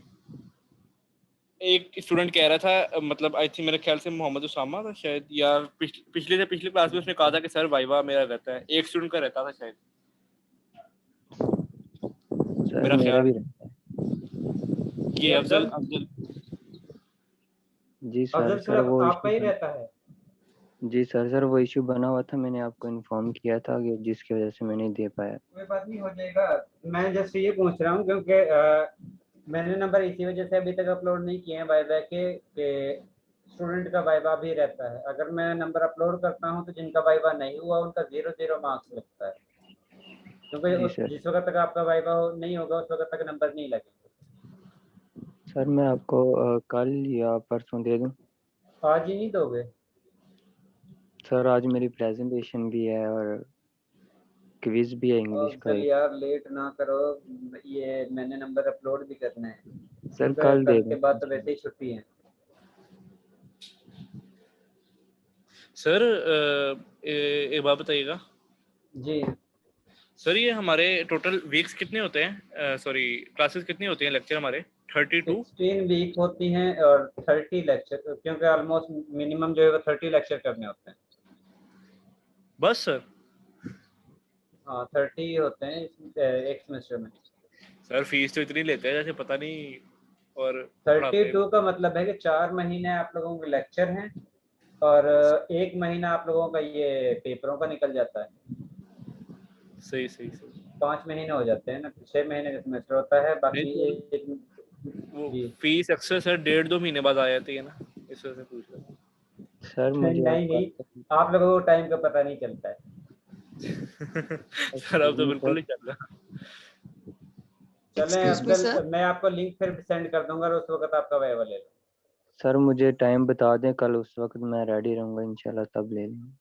एक स्टूडेंट कह रहा था, मतलब आई थिंक मेरे ख्याल से मोहम्मद उसामा था शायद, या पिछली क्लास में उसने कहा था कि सर वाइवा मेरा रहता है, एक स्टूडेंट का रहता था शायद, सर मेरा मेरा ख्याल भी है। रहता है। ये अफजल जी सर। अफजल सर सर वो आपका ही इशू रहता है? जी सर वो इशू बना हुआ था, मैंने आपको इन्फॉर्म किया था कि जिसकी वजह से मैं नहीं दे पाया। कोई बात नहीं, हो जाएगा। मैं जस्ट ये पूछ रहा हूँ क्योंकि मैंने नंबर इसी वजह से अभी तक अपलोड नहीं किए हैं वाइवा के स्टूडेंट का वाइवा भी रहता है। अगर मैं नंबर अपलोड करता हूँ तो जिनका वाइवा नहीं हुआ उनका 0 मार्क्स लगता है, जी क्योंकि सर। जिस वक्त तक आपका वाइवा नहीं होगा उस वक्त तक नंबर नहीं लगेंगे। सर मैं आपको कल या परसों दे दूं? आज ही नहीं दोगे? सर आज मेरी प्रेजेंटेशन भी है और क्विज भी है इंग्लिश का चल एक। यार लेट ना करो, ये मैंने नंबर अपलोड भी करना है सर क्योंकि कल दे कल के बाद तो दूं? वैसे ही छुट्टी है। सर एक बात बताइएगा जी सर, ये हमारे टोटल वीक्स कितने होते हैं, सॉरी क्लासेस कितनी होती हैं लेक्चर हमारे? 32? 16 वीक होती हैं और 30 लेक्चर, क्योंकि ऑलमोस्ट मिनिमम जो है वो 30 लेक्चर करने होते हैं। बस सर? हाँ 30 होते हैं एक सेमेस्टर में। सर फीस तो इतनी लेते हैं जैसे पता नहीं, और पढ़ाते हैं। 32 का मतलब है कि 4 महीने आप लोगों के लेक्चर हैं और 1 महीना आप लोगों का ये पेपरों का निकल जाता है। सही सही सही। 5 महीने हो जाते हैं ना, 6 महीने का सेमेस्टर होता है, नहीं बाकी तो एक। वो जी फीस अक्सर सर 1.5-2 महीने बाद आ जाती है ना, इस वजह से पूछ रहा था। सर नहीं मुझे आप नहीं, कल आप लोगों को टाइम का पता नहीं चलता है। सर अब तो जी बिल्कुल सर। नहीं चल रहा। चलें एक्सक्यूज मी सर। अफजल, मैं आपको लिंक फिर सेंड कर दूंगा और उस वक्त आपका वाइवा ले लो। सर मुझे टाइम बता दें, कल उस वक्त मैं रेडी रहूंगा इंशाल्लाह, तब ले लेंगे।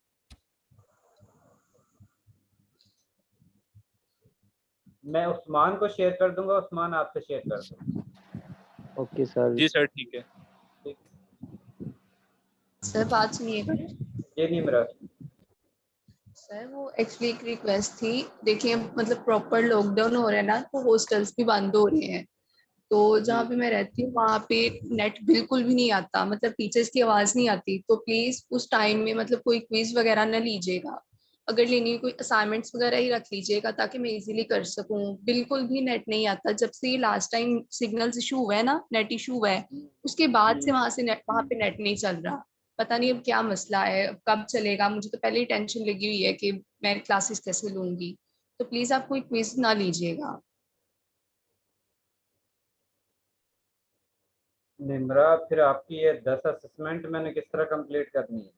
मैं उस्मान को शेयर कर दूंगा, उस्मान आपसे शेयर कर दूंगा। Okay sir. जी सर ठीक है। ठीक। सर बात सुनिएगा। ये नहीं मेरा। सर वो एक्चुअली एक रिक्वेस्ट थी, देखिए मतलब प्रॉपर लॉकडाउन हो रहा है ना, तो हॉस्टल्स भी बंद हो रहे हैं। तो जहाँ पे मैं रहती हूँ वहाँ पे नेट बिल्कुल भी नहीं आता, मतलब टीचर्स की आवाज नहीं आती। तो प्लीज उस टाइम में मतलब कोई क्विज वगैरह न लीजिएगा, अगर लेनी कोई असाइनमेंट्स वगैरह ही रख लीजिएगा ताकि मैं इजीली कर सकूँ। बिल्कुल भी नेट नहीं आता, जब से लास्ट टाइम सिग्नल्स इशू हुआ है ना, नेट इशू हुआ है, उसके बाद से वहां से नेट, वहां पे नेट नहीं चल रहा। पता नहीं अब क्या मसला है, अब कब चलेगा। मुझे तो पहले ही टेंशन लगी हुई है कि मैं क्लासेस कैसे लूंगी। तो प्लीज आप कोई क्विज ना लीजिएगा। निम्रा, फिर आपकी ये 10 असेसमेंट मैंने किस तरह कंप्लीट करनी है?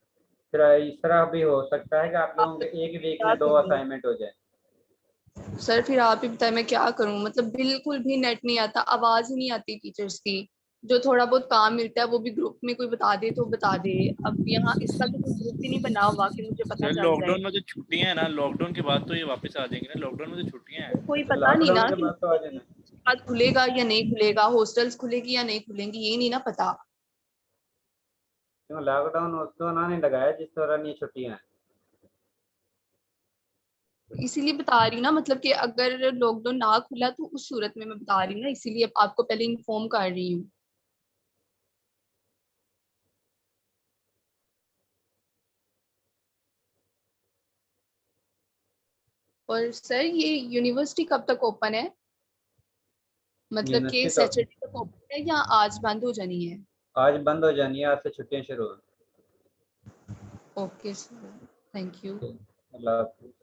फिर इस तरह भी हो सकता है कि आप लोगों के एक वीक क्या में 2 करूं असाइनमेंट हो जाए। सर, फिर आप ही बताएं मैं क्या करूं। मतलब बिल्कुल भी नेट नहीं आता, आवाज ही नहीं आती टीचर्स की। जो थोड़ा बहुत काम मिलता है वो भी ग्रुप में कोई बता दे तो बता दे। अब यहाँ इसका तो कोई ग्रुप ही नहीं बना हुआ कि मुझे पता सर चल जाए। लॉकडाउन में जो छुट्टियां हैं ना, लॉकडाउन के बाद तो ये वापस आ जाएंगे ना, लॉकडाउन में जो छुट्टियां हैं। तो कोई पता नहीं लॉकडाउन ना के कि बाद तो आ जाना। बाद खुलेगा या नहीं खुलेगा, हॉस्टल्स खुलेगी या नहीं खुलेंगी, ये नहीं ना पता। क्यों लॉकडाउन उस दौरान नहीं लगाया जिस दौरान ये छुट्टियां हैं? इसीलिए बता रही हूँ ना, मतलब कि अगर लॉकडाउन ना खुला तो उस सूरत में मैं बता रही हूँ ना, इसीलिए आपको पहले इन्फॉर्म कर रही हूँ। और सर ये यूनिवर्सिटी कब तक ओपन है? मतलब कि यूनिवर्सिटी तो सैटरडे तक ओपन है या आज बंद हो जानी है? आज बंद हो जानी है, आज से छुट्टियां शुरू हो। Okay sir, thank you. Allah हाफिज़।